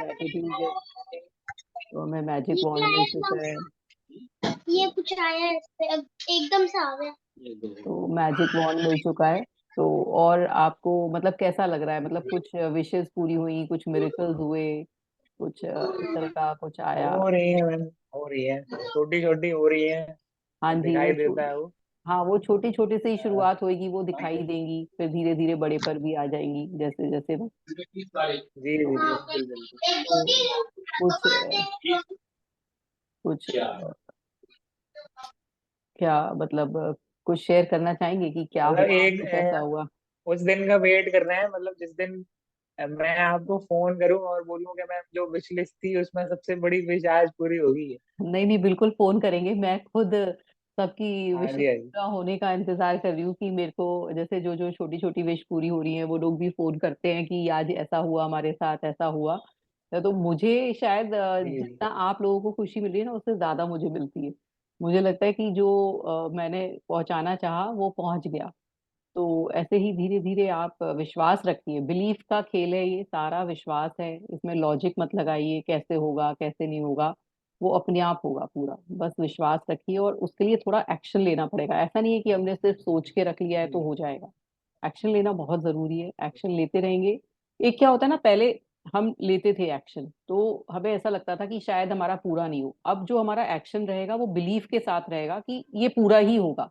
Gratitude है, तो हमें मैजिक वॉन्ड मिल चुका है। ये कुछ आया है इस पे, अब एकदम से आ गया। तो मैजिक वॉन्ड मिल चुका है। तो और आपको मतलब कैसा लग रहा है, मतलब कुछ विशेस पूरी हुई, कुछ मिरेकल्स हुए, कुछ इस तरह का कुछ आया? हो रही है मैम, हो रही है, छोटी छोटी हो रही है, हाँ जी, दिखाई देता है वो। हाँ वो छोटे छोटे से ही शुरुआत होगी, वो दिखाई देंगी, फिर धीरे धीरे बड़े पर भी आ जाएंगी जैसे जैसे वो। जी जी, बिल्कुल बिल्कुल। तो कुछ कुछ क्या मतलब कुछ शेयर करना चाहेंगे कि क्या मतलब हुआ, एक कुछ ऐसा हुआ? उस दिन का वेट कर रहे हैं, मतलब जिस दिन मैं आपको फोन करूं और बोलूं कि मैं जो विश लिस्ट थी उसमें सबसे बड़ी विश आज पूरी होगी है। नहीं नहीं, बिल्कुल फोन करेंगे। मैं खुद सबकी हाँ विश जी, हाँ जी। पूरा होने का इंतजार कर रही हूँ कि मेरे को जैसे जो जो छोटी छोटी विश पूरी हो रही है, वो लोग भी फोन करते हैं कि आज ऐसा हुआ, हमारे साथ ऐसा हुआ। तो मुझे शायद जी जी। जितना आप लोगों को खुशी मिल रही है ना, उससे ज्यादा मुझे मिलती है। मुझे लगता है कि जो मैंने पहुंचाना चाहा वो पहुंच गया। तो ऐसे ही धीरे धीरे आप विश्वास रखिए। बिलीफ का खेल है ये सारा, विश्वास है इसमें, लॉजिक मत लगाइए कैसे होगा कैसे नहीं होगा। वो अपने आप होगा पूरा, बस विश्वास रखिए। और उसके लिए थोड़ा एक्शन लेना पड़ेगा। ऐसा नहीं है कि हमने सिर्फ सोच के रख लिया है तो हो जाएगा। एक्शन लेना बहुत जरूरी है, एक्शन लेते रहेंगे। एक क्या होता है ना, पहले हम लेते थे एक्शन तो हमें ऐसा लगता था कि शायद हमारा पूरा नहीं हो। अब जो हमारा एक्शन रहेगा वो बिलीफ के साथ रहेगा कि ये पूरा ही होगा,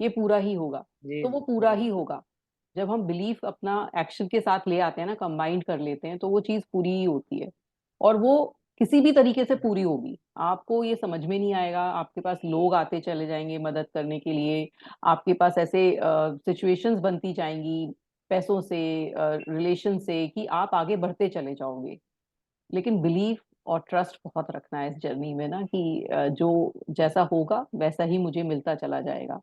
ये पूरा ही होगा। जी तो वो जी, पूरा ही होगा। जब हम बिलीफ अपना एक्शन के साथ ले आते हैं ना, कंबाइंड कर लेते हैं, तो वो चीज पूरी ही होती है। और वो किसी भी तरीके से पूरी होगी, आपको ये समझ में नहीं आएगा। आपके पास लोग आते चले जाएंगे मदद करने के लिए। आपके पास ऐसे सिचुएशंस बनती जाएंगी, पैसों से, रिलेशन से, कि आप आगे बढ़ते चले जाओगे। लेकिन बिलीफ और ट्रस्ट बहुत रखना है इस जर्नी में ना, कि जो जैसा होगा वैसा ही मुझे मिलता चला जाएगा।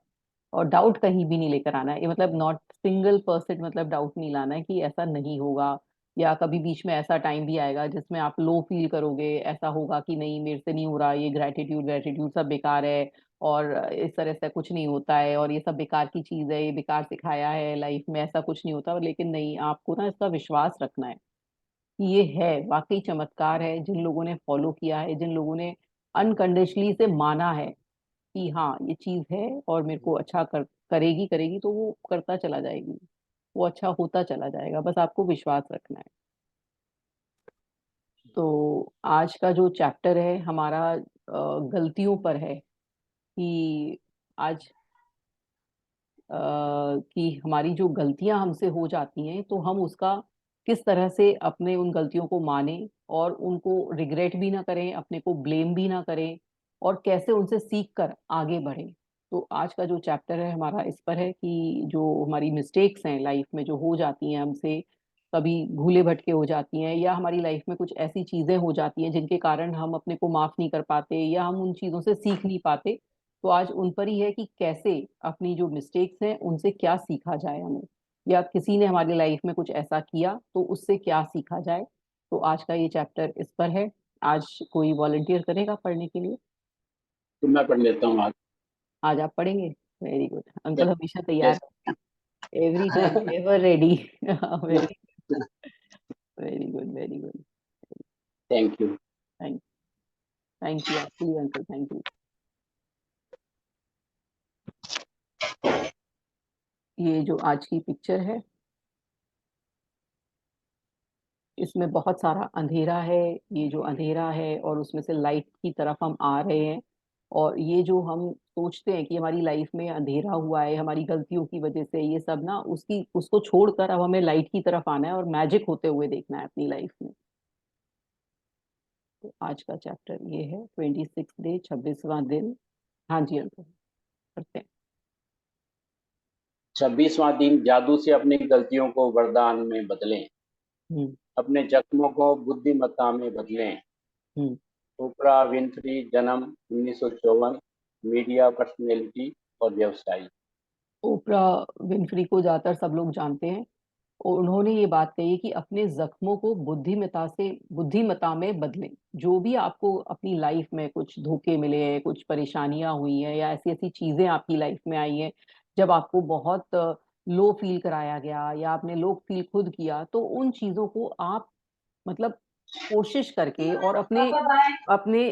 और डाउट कहीं भी नहीं लेकर आना है, ये मतलब नॉट सिंगल परसेंट मतलब डाउट नहीं लाना है कि ऐसा नहीं होगा। या कभी बीच में ऐसा टाइम भी आएगा जिसमें आप लो फील करोगे, ऐसा होगा कि नहीं मेरे से नहीं हो रहा, ये ग्रेटिट्यूड ग्रेटिट्यूड सब बेकार है, और इस तरह से कुछ नहीं होता है, और ये सब बेकार की चीज है, ये बेकार सिखाया है लाइफ में, ऐसा कुछ नहीं होता। लेकिन नहीं, आपको ना इसका विश्वास रखना है कि ये है वाकई चमत्कार है। जिन लोगों ने फॉलो किया है, जिन लोगों ने अनकंडीशनली से माना है कि हाँ ये चीज है और मेरे को अच्छा करेगी करेगी, तो वो करता चला जाएगी, वो अच्छा होता चला जाएगा। बस आपको विश्वास रखना है। तो आज का जो चैप्टर है हमारा गलतियों पर है, कि आज कि हमारी जो गलतियां हमसे हो जाती हैं तो हम उसका किस तरह से अपने उन गलतियों को माने, और उनको रिग्रेट भी ना करें, अपने को ब्लेम भी ना करें, और कैसे उनसे सीख कर आगे बढ़ें। तो आज का जो चैप्टर है हमारा इस पर है कि जो हमारी मिस्टेक्स हैं लाइफ में जो हो जाती हैं हमसे, कभी भूले भटके हो जाती हैं, या हमारी लाइफ में कुछ ऐसी चीजें हो जाती हैं जिनके कारण हम अपने को माफ नहीं कर पाते, या हम उन चीजों से सीख नहीं पाते। तो आज उन पर ही है कि कैसे अपनी जो मिस्टेक्स हैं उनसे क्या सीखा जाए हमें, या किसी ने हमारी लाइफ में कुछ ऐसा किया तो उससे क्या सीखा जाए। तो आज का ये चैप्टर इस पर है। आज कोई वॉलंटियर करेगा पढ़ने के लिए? तो मैं पढ़ लेता हूँ आज। आज आप पढ़ेंगे? वेरी गुड, अंकल हमेशा तैयार, yes. Every time ever ready. Very very good, very good. Thank you. Thank thank you आपके लिए अंकल, थैंक यू। ये जो आज की पिक्चर है, इसमें बहुत सारा अंधेरा है। ये जो अंधेरा है और उसमें से लाइट की तरफ हम आ रहे हैं। और ये जो हम सोचते हैं कि हमारी लाइफ में अंधेरा हुआ है हमारी गलतियों की वजह से, ये सब ना उसकी उसको छोड़कर अब हमें लाइट की तरफ आना है और मैजिक होते हुए देखना है अपनी लाइफ में। तो आज का चैप्टर ये है, 26 डे, 26वां दिन। हाँ जी अंकल, करते हैं। 26वां दिन, जादू से अपनी गलतियों को वरदान में बदलें, हम्म। अपने जख्मों को बुद्धिमत्ता में बदलें। हम्म। ओपरा विन्फ्री, जन्म 1954, मीडिया पर्सनैलिटी और व्यवसायी। ओपरा विनफ्री को ज्यादातर सब लोग जानते हैं, और उन्होंने ये बात कही कि अपने जख्मों को बुद्धिमता में बदलें। जो भी आपको अपनी लाइफ में कुछ धोखे मिले हैं, कुछ परेशानियां हुई हैं, या ऐसी ऐसी चीजें आपकी लाइफ में आई हैं जब आपको बहुत लो फील कराया गया, या आपने लो फील खुद किया, तो उन चीजों को आप मतलब कोशिश करके और अपने अपने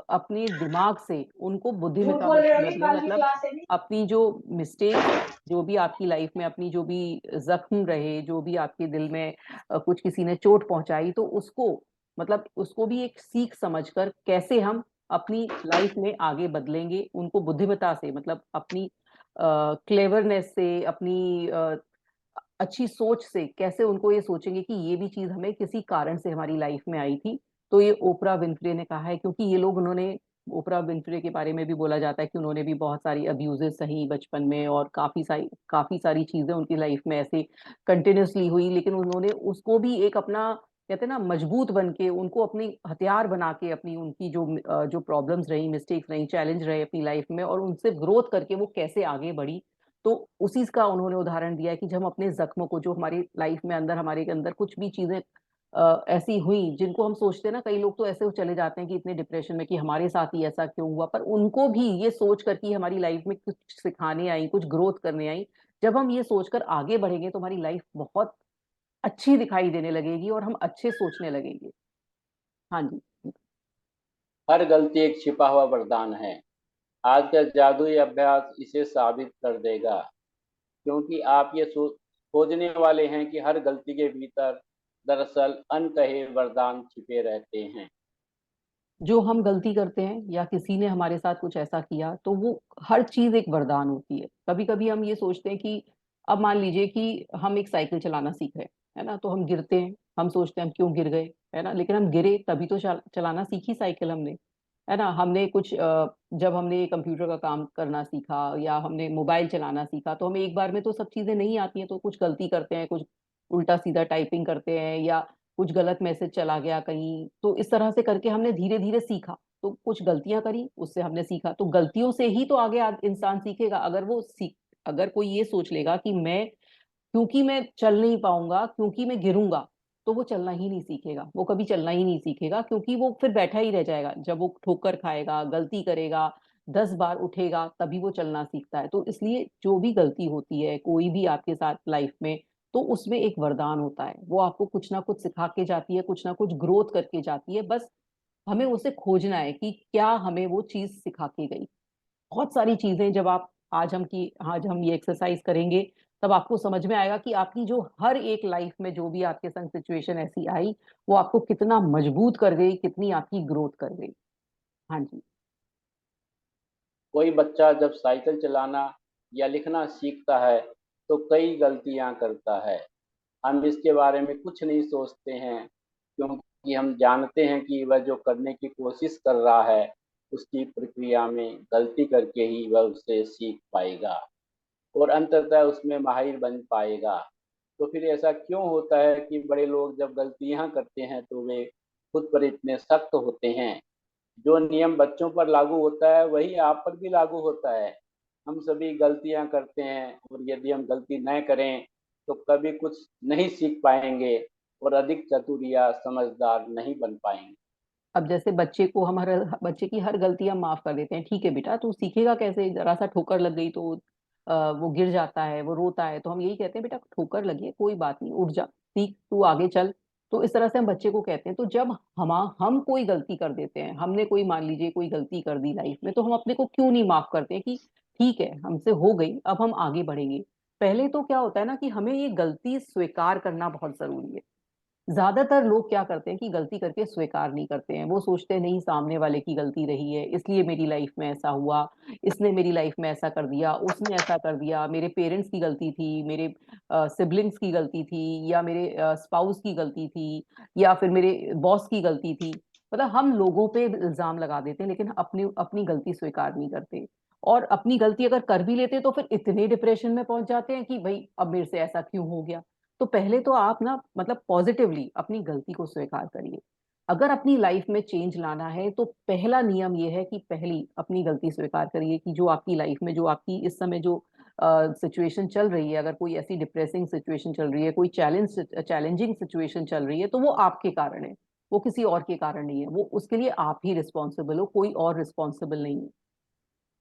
अपने दिमाग से उनको बुद्धिमत्ता में बदले। मतलब अपनी जो मिस्टेक्स, जो भी आपकी लाइफ में अपनी जो भी जख्म रहे, जो भी आपके दिल में कुछ किसी ने चोट पहुंचाई, तो उसको मतलब उसको भी एक सीख समझकर कैसे हम अपनी लाइफ में आगे बदलेंगे, उनको बुद्धिमत्ता से, मतलब अपनी क्लेवरनेस से, अपनी अच्छी सोच से कैसे उनको ये सोचेंगे कि ये भी चीज हमें किसी कारण से हमारी लाइफ में आई थी। तो ये ओपरा विनफ्रे ने कहा है, क्योंकि ये लोग, उन्होंने, ओपरा विनफ्रे के बारे में भी बोला जाता है कि उन्होंने भी बहुत सारी अब्यूजेस सही बचपन में, और काफी सारी चीजें उनकी लाइफ में ऐसे कंटिन्यूसली हुई, लेकिन उन्होंने उसको भी एक अपना, कहते हैं ना, मजबूत बन के, उनको अपनी हथियार बना के, अपनी उनकी जो प्रॉब्लम्स रही, मिस्टेक्स रही, चैलेंज रहे अपनी लाइफ में, और उनसे ग्रोथ करके वो कैसे आगे बढ़ी। तो उसी का उन्होंने उदाहरण दिया है कि जब हम अपने जख्मों को, जो हमारी लाइफ में अंदर, हमारे के अंदर कुछ भी चीजें ऐसी हुई जिनको हम सोचते हैं ना, कई लोग तो ऐसे चले जाते हैं कि इतने डिप्रेशन में कि हमारे साथ ही ऐसा क्यों हुआ, पर उनको भी ये सोच कर कि हमारी लाइफ में कुछ सिखाने आई, कुछ ग्रोथ करने आई, जब हम ये सोचकर आगे बढ़ेंगे तो हमारी लाइफ बहुत अच्छी दिखाई देने लगेगी और हम अच्छे सोचने लगेंगे। हाँ जी। हर गलती एक छिपा हुआ वरदान है। आज का जादुई अभ्यास इसे साबित कर देगा, क्योंकि आप ये खोजने वाले हैं कि हर गलती के भीतर दरअसल अनकहे वरदान छिपे रहते हैं। जो हम गलती करते हैं या किसी ने हमारे साथ कुछ ऐसा किया, तो वो हर चीज एक वरदान होती है। कभी कभी हम ये सोचते हैं कि, अब मान लीजिए कि हम एक साइकिल चलाना सीख रहे हैं, है ना, तो हम गिरते हैं, हम सोचते हैं हम क्यों गिर गए, है ना, लेकिन हम गिरे तभी तो चलाना सीखी साइकिल हमने, है ना। हमने कुछ जब हमने कंप्यूटर का काम करना सीखा या हमने मोबाइल चलाना सीखा, तो हमें एक बार में तो सब चीजें नहीं आती हैं, तो कुछ गलती करते हैं, कुछ उल्टा सीधा टाइपिंग करते हैं, या कुछ गलत मैसेज चला गया कहीं, तो इस तरह से करके हमने धीरे धीरे सीखा, तो कुछ गलतियां करी, उससे हमने सीखा, तो गलतियों से ही तो आगे इंसान सीखेगा। अगर कोई ये सोच लेगा कि मैं, क्योंकि मैं चल नहीं पाऊंगा, क्योंकि मैं गिरूंगा, तो वो चलना ही नहीं सीखेगा, वो कभी चलना ही नहीं सीखेगा, क्योंकि वो फिर बैठा ही रह जाएगा। जब वो ठोकर खाएगा, गलती करेगा, 10 बार उठेगा, तभी वो चलना सीखता है। तो इसलिए जो भी गलती होती है कोई भी आपके साथ लाइफ में, तो उसमें एक वरदान होता है, वो आपको कुछ ना कुछ सिखा के जाती है, कुछ ना कुछ ग्रोथ करके जाती है। बस हमें उसे खोजना है कि क्या हमें वो चीज सिखा के गई। बहुत सारी चीजें, जब आप, आज हम ये एक्सरसाइज करेंगे, तब आपको समझ में आएगा कि आपकी जो हर एक लाइफ में जो भी आपके संग सिचुएशन ऐसी आई, वो आपको कितना मजबूत कर गई, कितनी आपकी ग्रोथ कर गई। हाँ जी। कोई बच्चा जब साइकिल चलाना या लिखना सीखता है तो कई गलतियां करता है। हम इसके बारे में कुछ नहीं सोचते हैं, क्योंकि हम जानते हैं कि वह जो करने की कोशिश कर रहा है उसकी प्रक्रिया में गलती करके ही वह उससे सीख पाएगा और अंततः उसमें माहिर बन पाएगा। तो फिर ऐसा क्यों होता है कि बड़े लोग जब गलतियां करते हैं तो वे खुद पर इतने सख्त होते हैं? जो नियम बच्चों पर लागू होता है वही आप पर भी लागू होता है। हम सभी गलतियां करते हैं और यदि हम गलती न करें तो कभी कुछ नहीं सीख पाएंगे और अधिक चतुर या समझदार नहीं बन पाएंगे। अब जैसे बच्चे को हम हर बच्चे की हर गलती हम माफ कर देते हैं, ठीक है बेटा, तू सीखेगा कैसे, जरा सा ठोकर लग गई तो वो गिर जाता है, वो रोता है, तो हम यही कहते हैं, बेटा ठोकर लगी है, कोई बात नहीं, उठ जा, सीख, तू आगे चल। तो इस तरह से हम बच्चे को कहते हैं। तो जब हम कोई गलती कर देते हैं, हमने कोई, मान लीजिए कोई गलती कर दी लाइफ में, तो हम अपने को क्यों नहीं माफ करते हैं कि ठीक है, हमसे हो गई, अब हम आगे बढ़ेंगे। पहले तो क्या होता है ना कि हमें ये गलती स्वीकार करना बहुत जरूरी है। ज्यादातर लोग क्या करते हैं कि गलती करके स्वीकार नहीं करते हैं, वो सोचते हैं नहीं, सामने वाले की गलती रही है, इसलिए मेरी लाइफ में ऐसा हुआ, इसने मेरी लाइफ में ऐसा कर दिया, उसने ऐसा कर दिया, मेरे पेरेंट्स की गलती थी, मेरे सिबलिंग्स की गलती थी, या मेरे स्पाउस की गलती थी, या फिर मेरे बॉस की गलती थी। मतलब हम लोगों पे इल्जाम लगा देते हैं, लेकिन अपनी अपनी गलती स्वीकार नहीं करते। और अपनी गलती अगर कर भी लेते तो फिर इतने डिप्रेशन में पहुंच जाते हैं कि भाई अब मेरे से ऐसा क्यों हो गया। तो पहले तो आप ना, मतलब पॉजिटिवली अपनी गलती को स्वीकार करिए। अगर अपनी लाइफ में चेंज लाना है तो पहला नियम ये है कि पहली अपनी गलती स्वीकार करिए कि जो आपकी लाइफ में, जो आपकी इस समय जो सिचुएशन चल रही है, अगर कोई ऐसी डिप्रेसिंग सिचुएशन चल रही है, कोई चैलेंजिंग सिचुएशन चल रही है, तो वो आपके कारण है, वो किसी और के कारण नहीं है, वो उसके लिए आप ही रिस्पॉन्सिबल हो, कोई और रिस्पॉन्सिबल नहीं है।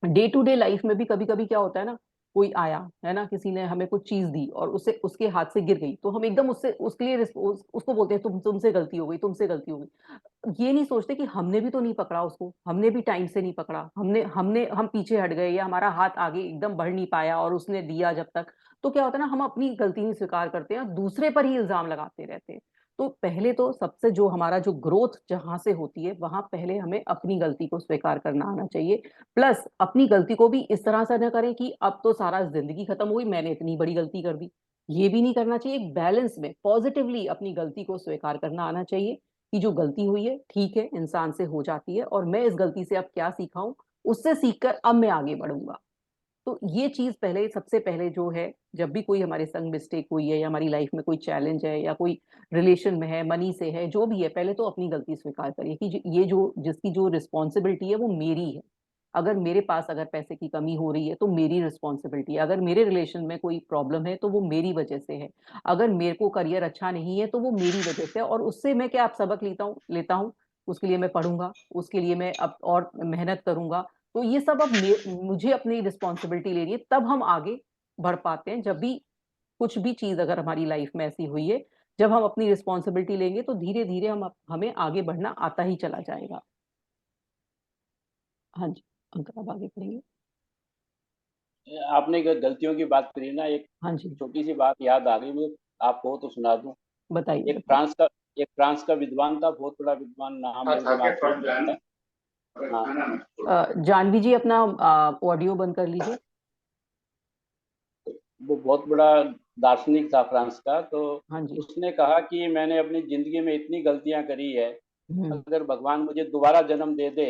डे टू डे लाइफ में भी कभी कभी क्या होता है ना, कोई आया है ना, किसी ने हमें कुछ चीज दी और उससे उसके हाथ से गिर गई, तो हम एकदम उससे उसके लिए उसको बोलते हैं तुमसे गलती हो गई, तुमसे गलती हो गई। ये नहीं सोचते कि हमने भी तो नहीं पकड़ा उसको, हमने भी टाइम से नहीं पकड़ा, हमने हमने हम पीछे हट गए या हमारा हाथ आगे एकदम बढ़ नहीं पाया और उसने दिया जब तक। तो क्या होता है ना, हम अपनी गलती नहीं स्वीकार करते हैं, दूसरे पर ही इल्जाम लगाते रहते हैं। तो पहले तो सबसे जो हमारा जो ग्रोथ जहां से होती है, वहां पहले हमें अपनी गलती को स्वीकार करना आना चाहिए। प्लस अपनी गलती को भी इस तरह से न करें कि अब तो सारा जिंदगी खत्म हुई, मैंने इतनी बड़ी गलती कर दी। ये भी नहीं करना चाहिए। एक बैलेंस में पॉजिटिवली अपनी गलती को स्वीकार करना आना चाहिए कि जो गलती हुई है ठीक है, इंसान से हो जाती है, और मैं इस गलती से अब क्या सीखा हूं, उससे सीखकर अब मैं आगे बढ़ूंगा। तो ये चीज पहले, सबसे पहले जो है, जब भी कोई हमारे संग मिस्टेक हुई है या हमारी लाइफ में कोई चैलेंज है या कोई रिलेशन में है, मनी से है, जो भी है, पहले तो अपनी गलती स्वीकार करिए कि ये जो जिसकी जो रिस्पॉन्सिबिलिटी है वो मेरी है। अगर मेरे पास अगर पैसे की कमी हो रही है तो मेरी रिस्पॉन्सिबिलिटी है, अगर मेरे रिलेशन में कोई प्रॉब्लम है तो वो मेरी वजह से है, अगर मेरे को करियर अच्छा नहीं है तो वो मेरी वजह से है, और उससे मैं क्या आप सबक लेता हूँ, उसके लिए मैं पढ़ूंगा, उसके लिए मैं अब और मेहनत करूंगा। तो ये सब अब मुझे अपनी रिस्पॉन्सिबिलिटी लेनी है, तब हम आगे बढ़ पाते हैं। जब भी कुछ भी चीज अगर हमारी लाइफ में ऐसी हुई है, जब हम अपनी रिस्पॉन्सिबिलिटी लेंगे तो धीरे धीरे हमें आगे बढ़ना आता ही चला जाएगा। हाँ जी, अंकल आप आगे बढ़ेंगे। आपने गलतियों की बात करी ना, एक हाँ जी, छोटी सी बात याद आ गई मुझे, आपको तो सुना दूं। बताइए एक बताइए। फ्रांस का एक फ्रांस का विद्वान था, बहुत बड़ा विद्वान, नाम मेरे दिमाग से नहीं आ रहा। हाँ, जानवी जी अपना ऑडियो बंद कर लीजिए। वो बहुत बड़ा दार्शनिक था फ्रांस का। तो हाँ जी। उसने कहा कि मैंने अपनी जिंदगी में इतनी गलतियां करी है, हम्म। अगर भगवान मुझे दोबारा जन्म दे दे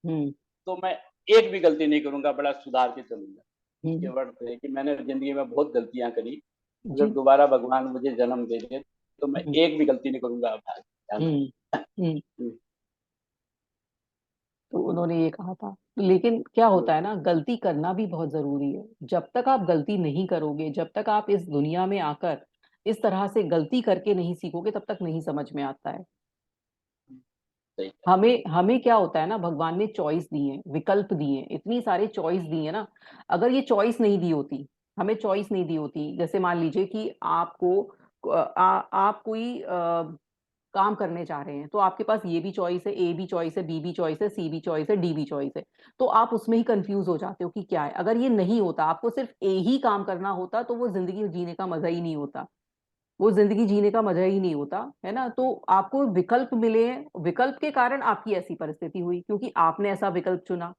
हम्म। तो मैं एक भी गलती नहीं करूंगा, बड़ा सुधार के चलूंगा। उसके हम्म। वर्ड थे कि मैंने जिंदगी में बहुत गलतियां करी, अगर जी। दोबारा भगवान मुझे जन्म दे दे तो मैं हम्म। एक भी गलती नहीं करूंगा। अब ध्यान हम्म। हम्म। रखना। तो उन्होंने ये कहा था, लेकिन क्या होता है हम्म, ना, गलती करना भी बहुत जरूरी है। जब तक आप गलती नहीं करोगे, जब तक आप इस दुनिया में आकर इस तरह से गलती करके नहीं सीखोगे, तब तक नहीं समझ में आता है। सही कहा। हमें हमें क्या होता है ना, भगवान ने चॉइस दी है, विकल्प दिए हैं, इतनी सारे चॉइस दी है ना। अगर ये चॉइस नहीं दी होती, हमें चॉइस नहीं दी होती, जैसे मान लीजिए कि आपको आप कोई काम करने जा रहे हैं, तो आपके पास ये भी चॉइस है, ए भी चॉइस है, बी भी चॉइस है, सी भी चॉइस है, डी भी चॉइस है। तो आप उसमें ही कंफ्यूज हो जाते हो कि क्या है। अगर ये नहीं होता, आपको सिर्फ ए ही काम करना होता, तो वो जिंदगी जीने का मजा ही नहीं होता, वो जिंदगी जीने का मजा ही नहीं होता, है ना। तो आपको विकल्प मिले हैं, विकल्प के कारण आपकी ऐसी परिस्थिति हुई क्योंकि आपने ऐसा विकल्प चुना।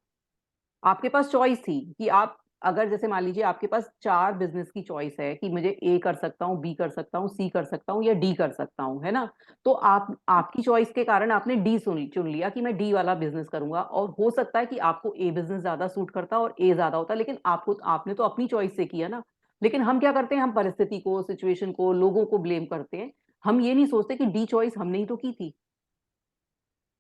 आपके पास चॉइस थी कि आप, अगर जैसे मान लीजिए आपके पास 4 बिजनेस की चॉइस है कि मुझे ए कर सकता हूँ, बी कर सकता हूँ, सी कर सकता हूँ या डी कर सकता हूँ, है ना। तो आप, आपकी चॉइस के कारण आपने डी चुन लिया कि मैं डी वाला बिजनेस करूंगा, और हो सकता है कि आपको ए बिजनेस ज्यादा सूट करता और ए ज्यादा होता, लेकिन आपको, आपने तो अपनी चॉइस से किया ना। लेकिन हम क्या करते हैं, हम परिस्थिति को, सिचुएशन को, लोगों को ब्लेम करते हैं। हम ये नहीं सोचते कि डी चॉइस हमने ही तो की थी,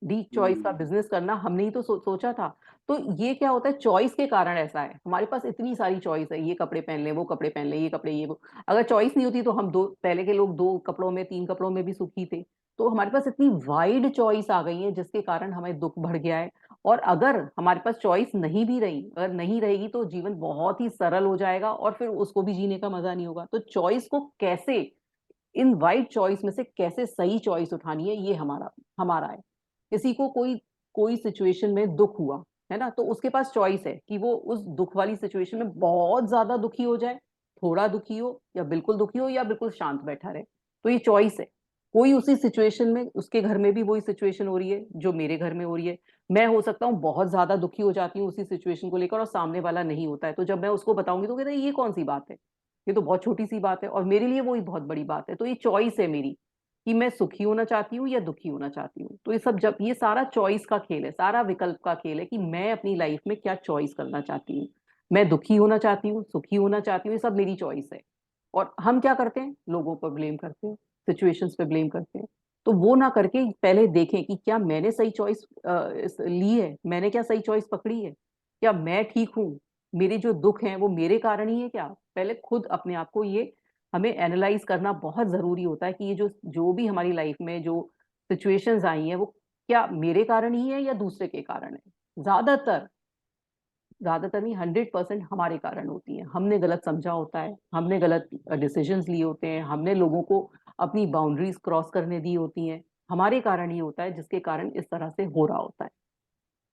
डी चॉइस का हम्म, बिजनेस करना हमने ही तो सोचा था। तो ये क्या होता है, चॉइस के कारण ऐसा है, हमारे पास इतनी सारी चॉइस है, ये कपड़े पहन ले, वो कपड़े पहन ले, ये कपड़े, ये वो। अगर चॉइस नहीं होती तो हम दो, पहले के लोग 2 कपड़ों में, 3 कपड़ों में भी सुखी थे। तो हमारे पास इतनी वाइड चॉइस आ गई है जिसके कारण हमें दुख बढ़ गया है। और अगर हमारे पास चॉइस नहीं भी रही, अगर नहीं रहेगी, तो जीवन बहुत ही सरल हो जाएगा और फिर उसको भी जीने का मजा नहीं होगा। तो चॉइस को कैसे, इन वाइड चॉइस में से कैसे सही चॉइस उठानी है, ये हमारा हमारा है। किसी को कोई कोई सिचुएशन में दुख हुआ, है ना, तो उसके पास चॉइस है कि वो उस दुख वाली सिचुएशन में बहुत ज्यादा दुखी हो जाए, थोड़ा दुखी हो, या बिल्कुल दुखी हो, या बिल्कुल शांत बैठा रहे। तो ये चॉइस है। कोई उसी सिचुएशन में, उसके घर में भी वही सिचुएशन हो रही है जो मेरे घर में हो रही है। मैं हो सकता हूँ बहुत ज्यादा दुखी हो जाती हूँ उसी सिचुएशन को लेकर, और सामने वाला नहीं होता है। तो जब मैं उसको बताऊंगी तो कहता है ये कौन सी बात है, ये तो बहुत छोटी सी बात है, और मेरे लिए वो ही बहुत बड़ी बात है। तो ये चॉइस है मेरी कि मैं सुखी होना चाहती हूँ या दुखी होना चाहती हूँ। तो ये सब, जब ये सारा चॉइस का खेल है, सारा विकल्प का खेल है कि मैं अपनी लाइफ में क्या चॉइस करना चाहती हूँ। मैं दुखी होना चाहती हूँ, सुखी होना चाहती हूँ, ये सब मेरी चॉइस है। और हम क्या करते हैं, लोगों पर ब्लेम करते हैं, सिचुएशंस पे ब्लेम करते हैं। तो वो ना करके पहले देखें कि क्या मैंने सही चॉइस ली है, मैंने क्या सही चॉइस पकड़ी है, क्या मैं ठीक हूँ, मेरे जो दुख हैं वो मेरे कारण ही है क्या। पहले खुद अपने आप को ये, हमें एनालाइज करना बहुत जरूरी होता है कि ये जो जो भी हमारी लाइफ में जो सिचुएशंस आई हैं, वो क्या मेरे कारण ही है या दूसरे के कारण है। ज्यादातर ज्यादातर नहीं 100% हमारे कारण होती हैं। हमने गलत समझा होता है, हमने गलत डिसीजंस लिए होते हैं, हमने लोगों को अपनी बाउंड्रीज क्रॉस करने दी होती हैं। हमारे कारण ही होता है, जिसके कारण इस तरह से हो रहा होता है।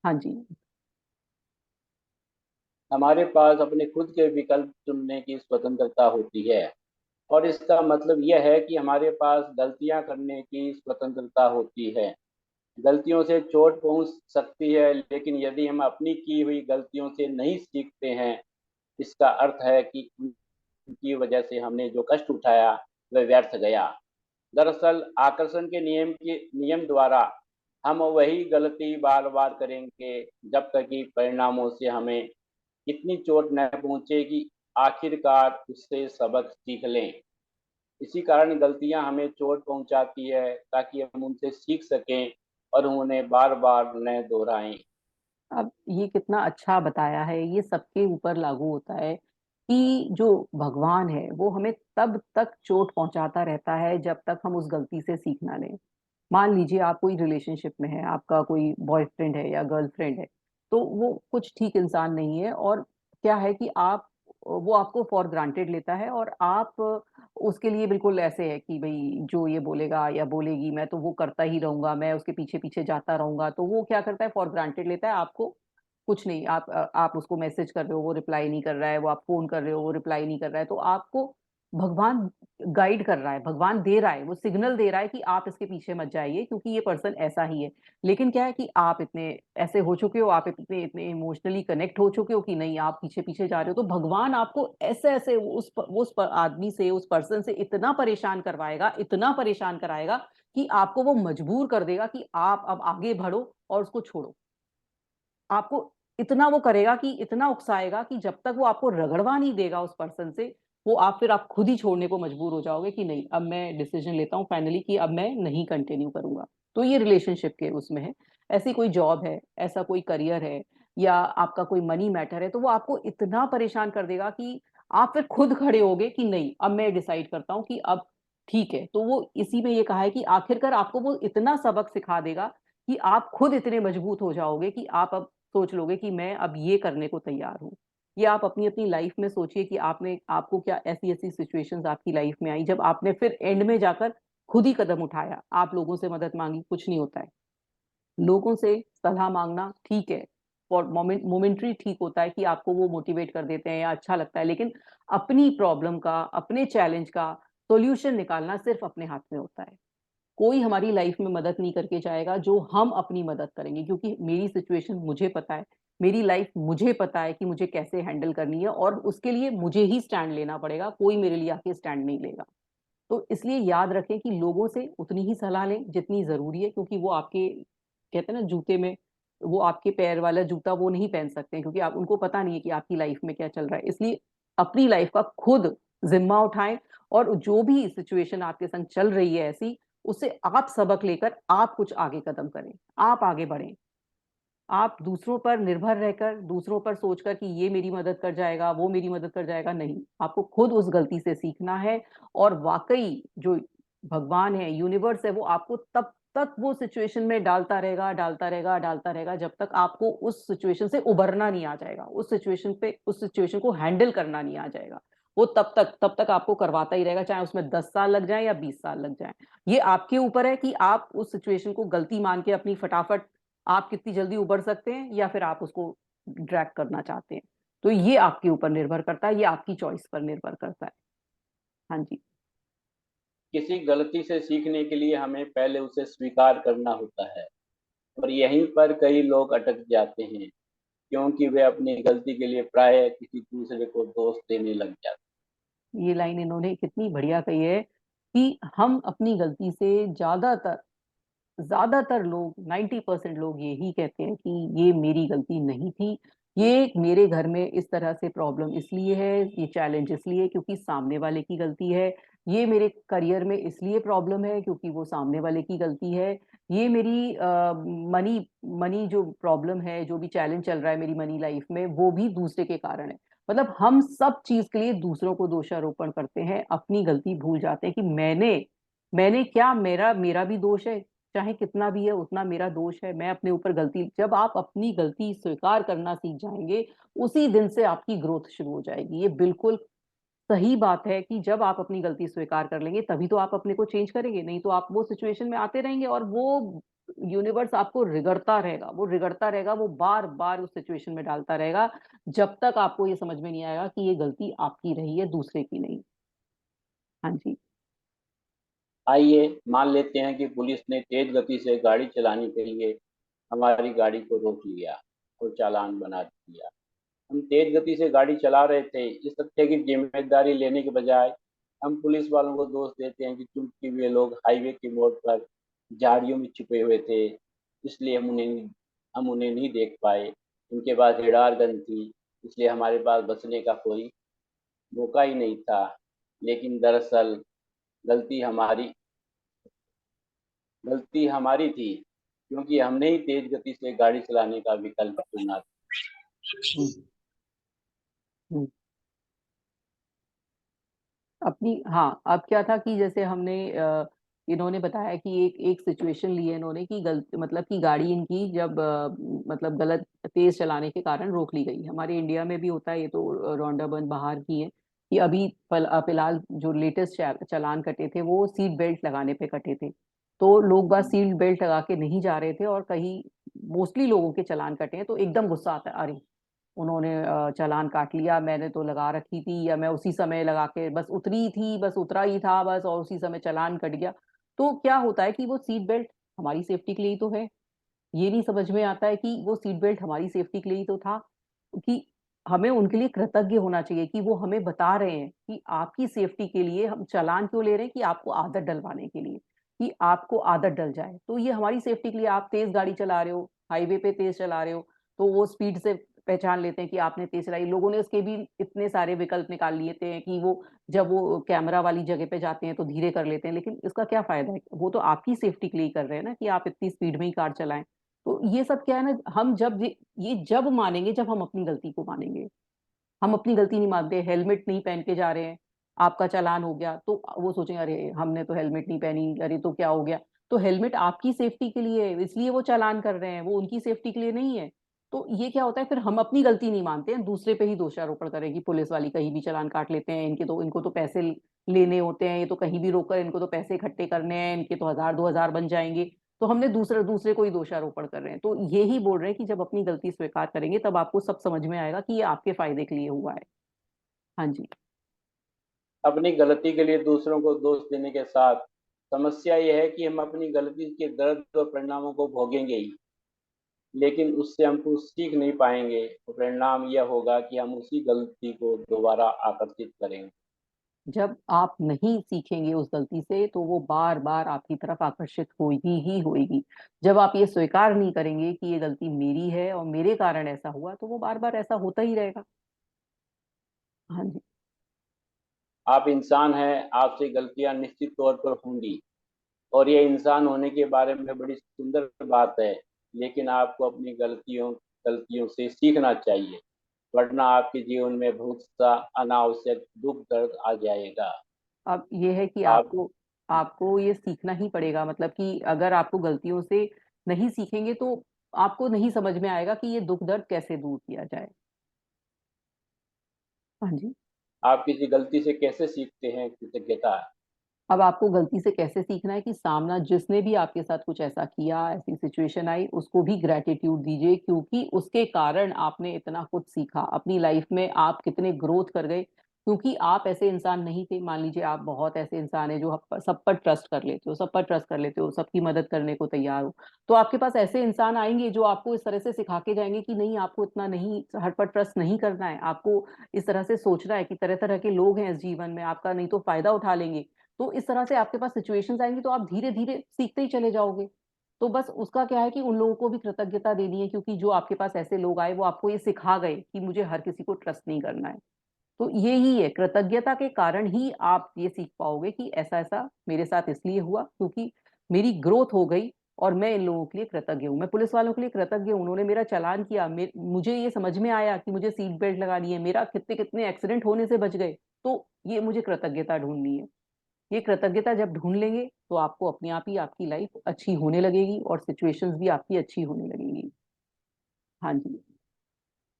हाँ जी। हमारे पास अपने खुद के विकल्प चुनने की स्वतंत्रता होती है, और इसका मतलब यह है कि हमारे पास गलतियां करने की स्वतंत्रता होती है। गलतियों से चोट पहुंच सकती है, लेकिन यदि हम अपनी की हुई गलतियों से नहीं सीखते हैं, इसका अर्थ है कि उनकी वजह से हमने जो कष्ट उठाया वह व्यर्थ गया। दरअसल आकर्षण के नियम द्वारा हम वही गलती बार बार करेंगे जब तक कि परिणामों से हमें इतनी चोट न पहुंचे कि आखिरकार उससे सबक सीख लें। इसी कारण गलतियां हमें चोट पहुंचाती है, ताकि हम उनसे सीख सकें और उन्हें बार बार न दोहराएं। अब ये कितना अच्छा बताया है, ये सबके ऊपर लागू होता है कि जो भगवान है वो हमें तब तक चोट पहुंचाता रहता है जब तक हम उस गलती से सीख ना लें। मान लीजिए आप कोई रिलेशनशिप में है, आपका कोई बॉयफ्रेंड है या गर्लफ्रेंड है, तो वो कुछ ठीक इंसान नहीं है, और क्या है कि आप वो आपको फॉर ग्रांटेड लेता है, और आप उसके लिए बिल्कुल ऐसे है कि भाई जो ये बोलेगा या बोलेगी मैं तो वो करता ही रहूंगा, मैं उसके पीछे पीछे जाता रहूंगा। तो वो क्या करता है, फॉर ग्रांटेड लेता है आपको। कुछ नहीं, आप उसको मैसेज कर रहे हो वो रिप्लाई नहीं कर रहा है, वो आप फोन कर रहे हो वो रिप्लाई नहीं कर रहा है, तो आपको भगवान गाइड कर रहा है, भगवान दे रहा है, वो सिग्नल दे रहा है कि आप इसके पीछे मत जाइए क्योंकि ये पर्सन ऐसा ही है। लेकिन क्या है कि आप इतने ऐसे हो चुके हो, आप इतने इतने इमोशनली कनेक्ट हो चुके हो कि नहीं, आप पीछे पीछे जा रहे हो। तो भगवान आपको ऐसे ऐसे आदमी से, उस पर्सन से इतना परेशान करवाएगा, इतना परेशान कराएगा कि आपको वो मजबूर कर देगा कि आप अब आगे बढ़ो और उसको छोड़ो। आपको इतना वो करेगा कि इतना उकसाएगा कि जब तक वो आपको रगड़वा नहीं देगा उस पर्सन से, वो आप खुद ही छोड़ने को मजबूर हो जाओगे कि नहीं, अब मैं डिसीजन लेता हूँ फाइनली कि अब मैं नहीं कंटिन्यू करूंगा। तो ये रिलेशनशिप के उसमें है। ऐसी कोई जॉब है, ऐसा कोई करियर है, या आपका कोई मनी मैटर है, तो वो आपको इतना परेशान कर देगा कि आप फिर खुद खड़े होगे कि नहीं, अब मैं डिसाइड करता हूँ कि अब ठीक है। तो वो इसी में ये कहा है कि आखिरकार आपको वो इतना सबक सिखा देगा कि आप खुद इतने मजबूत हो जाओगे कि आप अब सोच लोगे कि मैं अब ये करने को तैयार हूँ। ये आप अपनी अपनी लाइफ में सोचिए कि आपको क्या ऐसी ऐसी सिचुएशंस आपकी लाइफ में आई जब आपने फिर एंड में जाकर खुद ही कदम उठाया, आप लोगों से मदद मांगी। कुछ नहीं होता है, लोगों से सलाह मांगना ठीक है, फॉर मोमेंट्री ठीक होता है कि आपको वो मोटिवेट कर देते हैं या अच्छा लगता है, लेकिन अपनी प्रॉब्लम का, अपने चैलेंज का सोल्यूशन निकालना सिर्फ अपने हाथ में होता है। कोई हमारी लाइफ में मदद नहीं करके जाएगा जो हम अपनी मदद करेंगे, क्योंकि मेरी सिचुएशन मुझे पता है, मेरी लाइफ मुझे पता है कि मुझे कैसे हैंडल करनी है, और उसके लिए मुझे ही स्टैंड लेना पड़ेगा, कोई मेरे लिए आके स्टैंड नहीं लेगा। तो इसलिए याद रखें कि लोगों से उतनी ही सलाह लें जितनी जरूरी है, क्योंकि वो आपके, कहते हैं ना, जूते में, वो आपके पैर वाला जूता वो नहीं पहन सकते हैं, क्योंकि आप उनको पता नहीं है कि आपकी लाइफ में क्या चल रहा है। इसलिए अपनी लाइफ का खुद जिम्मा उठाएं, और जो भी सिचुएशन आपके संग चल रही है ऐसी, उससे आप सबक लेकर आप कुछ आगे कदम करें, आप आगे बढ़ें। आप दूसरों पर निर्भर रहकर, दूसरों पर सोचकर कि ये मेरी मदद कर जाएगा, वो मेरी मदद कर जाएगा, नहीं, आपको खुद उस गलती से सीखना है। और वाकई जो भगवान है, यूनिवर्स है, वो आपको तब तक वो सिचुएशन में डालता रहेगा, डालता रहेगा, डालता रहेगा, जब तक आपको उस सिचुएशन से उभरना नहीं आ जाएगा, उस सिचुएशन को हैंडल करना नहीं आ जाएगा। वो तब तक आपको करवाता ही रहेगा, चाहे उसमें 10 साल लग जाए या 20 साल लग जाए। ये आपके ऊपर है कि आप उस सिचुएशन को गलती मान के अपनी फटाफट आप कितनी जल्दी उबर सकते हैं, या फिर आप उसको ड्रैग करना चाहते हैं। तो ये आपके ऊपर निर्भर करता है, ये आपकी चॉइस पर निर्भर करता है। हाँ जी। किसी गलती से सीखने के लिए हमें पहले उसे स्वीकार करना होता है, और यहीं पर कई लोग अटक जाते हैं, क्योंकि वे अपनी गलती के लिए प्राय किसी दूसरे को दोष देने लग जाते ये लाइन इन्होंने कितनी बढ़िया कही है कि हम अपनी गलती से, ज्यादातर ज्यादातर लोग, 90% लोग यही कहते हैं कि ये मेरी गलती नहीं थी, ये मेरे घर में इस तरह से प्रॉब्लम इसलिए है, ये चैलेंज इसलिए है क्योंकि सामने वाले की गलती है, ये मेरे करियर में इसलिए प्रॉब्लम है क्योंकि वो सामने वाले की गलती है, ये मेरी मनी मनी जो प्रॉब्लम है, जो भी चैलेंज चल रहा है मेरी मनी लाइफ में, वो भी दूसरे के कारण है। मतलब हम सब चीज के लिए दूसरों को दोषारोपण करते हैं, अपनी गलती भूल जाते हैं कि मैंने मैंने क्या, मेरा मेरा भी दोष है। चाहे कितना भी है उतना मेरा दोष है, मैं अपने ऊपर गलती, जब आप अपनी गलती स्वीकार करना सीख जाएंगे उसी दिन से आपकी ग्रोथ शुरू हो जाएगी। ये बिल्कुल सही बात है कि जब आप अपनी गलती स्वीकार कर लेंगे तभी तो आप अपने को चेंज करेंगे, नहीं तो आप वो सिचुएशन में आते रहेंगे और वो यूनिवर्स आपको रिगड़ता रहेगा, वो रिगड़ता रहेगा, वो बार बार उस सिचुएशन में डालता रहेगा जब तक आपको ये समझ में नहीं आएगा कि ये गलती आपकी रही है, दूसरे की नहीं। हाँ जी। आइए मान लेते हैं कि पुलिस ने तेज गति से गाड़ी चलाने के लिए हमारी गाड़ी को रोक लिया और चालान बना दिया। हम तेज गति से गाड़ी चला रहे थे, इस तथ्य की जिम्मेदारी लेने के बजाय हम पुलिस वालों को दोष देते हैं कि चूंकि वे लोग हाईवे के मोड़ पर झाड़ियों में छुपे हुए थे, इसलिए हम उन्हें नहीं देख पाए। उनके पास रेडार गन थी, इसलिए हमारे पास बचने का कोई मौका ही नहीं था। लेकिन दरअसल गलती हमारी गलती हमारी थी, क्योंकि हमने ही तेज गति से गाड़ी चलाने का विकल्प चुना। हम्म, हम्म। अपनी, हाँ, अब क्या था कि जैसे हमने इन्होंने बताया कि एक एक सिचुएशन ली है इन्होंने कि गलत, मतलब कि गाड़ी इनकी जब मतलब गलत तेज चलाने के कारण रोक ली गई। हमारे इंडिया में भी होता है, ये तो रौंडाबंद बाहर की है कि अभी फिलहाल जो लेटेस्ट चालान कटे थे वो सीट बेल्ट लगाने पे कटे थे। तो लोग बस सीट बेल्ट लगा के नहीं जा रहे थे और कहीं मोस्टली लोगों के चालान कटे हैं तो एकदम गुस्सा आता है, अरे उन्होंने चालान काट लिया, मैंने तो लगा रखी थी, या मैं उसी समय लगा के बस उतरी थी, बस उतरा ही था बस और उसी समय चालान कट गया। तो क्या होता है कि वो सीट बेल्ट हमारी सेफ्टी के लिए ही तो है, ये नहीं समझ में आता है कि वो सीट बेल्ट हमारी सेफ्टी के लिए ही तो था, कि हमें उनके लिए कृतज्ञ होना चाहिए कि वो हमें बता रहे हैं कि आपकी सेफ्टी के लिए हम चालान क्यों ले रहे हैं, कि आपको आदत डलवाने के लिए, कि आपको आदत डल जाए। तो ये हमारी सेफ्टी के लिए, आप तेज गाड़ी चला रहे हो, हाईवे पे तेज चला रहे हो, तो वो स्पीड से पहचान लेते हैं कि आपने तेज चलाई। लोगों ने उसके भी इतने सारे विकल्प निकाल लिए थे कि वो जब वो कैमरा वाली जगह पे जाते हैं तो धीरे कर लेते हैं, लेकिन इसका क्या फायदा है, वो तो आपकी सेफ्टी के लिए ही कर रहे हैं ना कि आप इतनी स्पीड में ही कार चलाएं। तो ये सब क्या है ना, हम जब ये जब मानेंगे जब हम अपनी गलती को मानेंगे। हम अपनी गलती नहीं मानते, हेलमेट नहीं पहन के जा रहे हैं, आपका चालान हो गया तो वो सोचेंगे अरे हमने तो हेलमेट नहीं पहनी, अरे तो क्या हो गया। तो हेलमेट आपकी सेफ्टी के लिए है, इसलिए वो चालान कर रहे हैं, वो उनकी सेफ्टी के लिए नहीं है। तो ये क्या होता है, फिर हम अपनी गलती नहीं मानते हैं, दूसरे पे ही दोषारोपण करें कि पुलिस वाली कहीं भी चालान काट लेते हैं, इनको तो पैसे लेने होते हैं, ये तो कहीं भी रोककर इनको तो पैसे इकट्ठे करने हैं, इनके तो 1000 2000 बन जाएंगे। तो हमने दूसरे दूसरे को ही दोषारोपण कर रहे हैं। तो ये ही बोल रहे हैं कि जब अपनी गलती स्वीकार करेंगे तब आपको सब समझ में आएगा कि ये आपके फायदे के लिए हुआ है। हाँ जी। अपनी गलती के लिए दूसरों को दोष देने के साथ समस्या यह है कि हम अपनी गलती के दर्द और परिणामों को भोगेंगे ही, लेकिन उससे हम कुछ सीख नहीं पाएंगे। तो परिणाम यह होगा कि हम उसी गलती को दोबारा आकर्षित करेंगे। जब आप नहीं सीखेंगे उस गलती से तो वो बार बार आपकी तरफ आकर्षित होगी ही होगी। जब आप ये स्वीकार नहीं करेंगे कि ये गलती मेरी है और मेरे कारण ऐसा हुआ, तो वो बार बार ऐसा होता ही रहेगा। हाँ जी। आप इंसान हैं, आपसे गलतियां निश्चित तौर पर होंगी, और ये इंसान होने के बारे में बड़ी सुंदर बात है। लेकिन आपको अपनी गलतियों से सीखना चाहिए, वरना आपके जीवन में बहुत सा अनावश्यक दुख दर्द आ जाएगा। अब ये है कि आप आपको आपको ये सीखना ही पड़ेगा, मतलब कि अगर आपको गलतियों से नहीं सीखेंगे तो आपको नहीं समझ में आएगा कि ये दुख दर्द कैसे दूर किया जाए। हाँ जी। आप किसी गलती से कैसे सीखते हैं कृतज्ञता। अब आपको गलती से कैसे सीखना है कि सामना जिसने भी आपके साथ कुछ ऐसा किया, ऐसी सिचुएशन आई, उसको भी ग्रेटिट्यूड दीजिए, क्योंकि उसके कारण आपने इतना कुछ सीखा, अपनी लाइफ में आप कितने ग्रोथ कर गए। क्योंकि आप ऐसे इंसान नहीं थे, मान लीजिए आप बहुत ऐसे इंसान है जो सब पर ट्रस्ट कर लेते हो, सब पर ट्रस्ट कर लेते हो, सबकी मदद करने को तैयार हो, तो आपके पास ऐसे इंसान आएंगे जो आपको इस तरह से सिखा के जाएंगे कि नहीं, आपको इतना नहीं, हर पर ट्रस्ट नहीं करना है, आपको इस तरह से सोचना है कि तरह तरह के लोग हैं इस जीवन में, आपका नहीं तो फायदा उठा लेंगे। तो इस तरह से आपके पास सिचुएशंस आएंगी तो आप धीरे धीरे सीखते ही चले जाओगे। तो बस उसका क्या है कि उन लोगों को भी कृतज्ञता देनी है, क्योंकि जो आपके पास ऐसे लोग आए वो आपको ये सिखा गए कि मुझे हर किसी को ट्रस्ट नहीं करना है। तो ये ही है, कृतज्ञता के कारण ही आप ये सीख पाओगे कि ऐसा ऐसा मेरे साथ इसलिए हुआ क्योंकि मेरी ग्रोथ हो गई, और मैं इन लोगों के लिए कृतज्ञ हूँ, मैं पुलिस वालों के लिए कृतज्ञ हूँ, उन्होंने मेरा चालान किया, मुझे ये समझ में आया कि मुझे सीट बेल्ट लगानी है, मेरा कितने कितने एक्सीडेंट होने से बच गए। तो ये मुझे कृतज्ञता ढूंढनी है। ये कृतज्ञता जब ढूंढ लेंगे तो आपको अपने आप ही आपकी लाइफ अच्छी होने लगेगी और सिचुएशंस भी आपकी अच्छी होने लगेंगी। हाँ जी।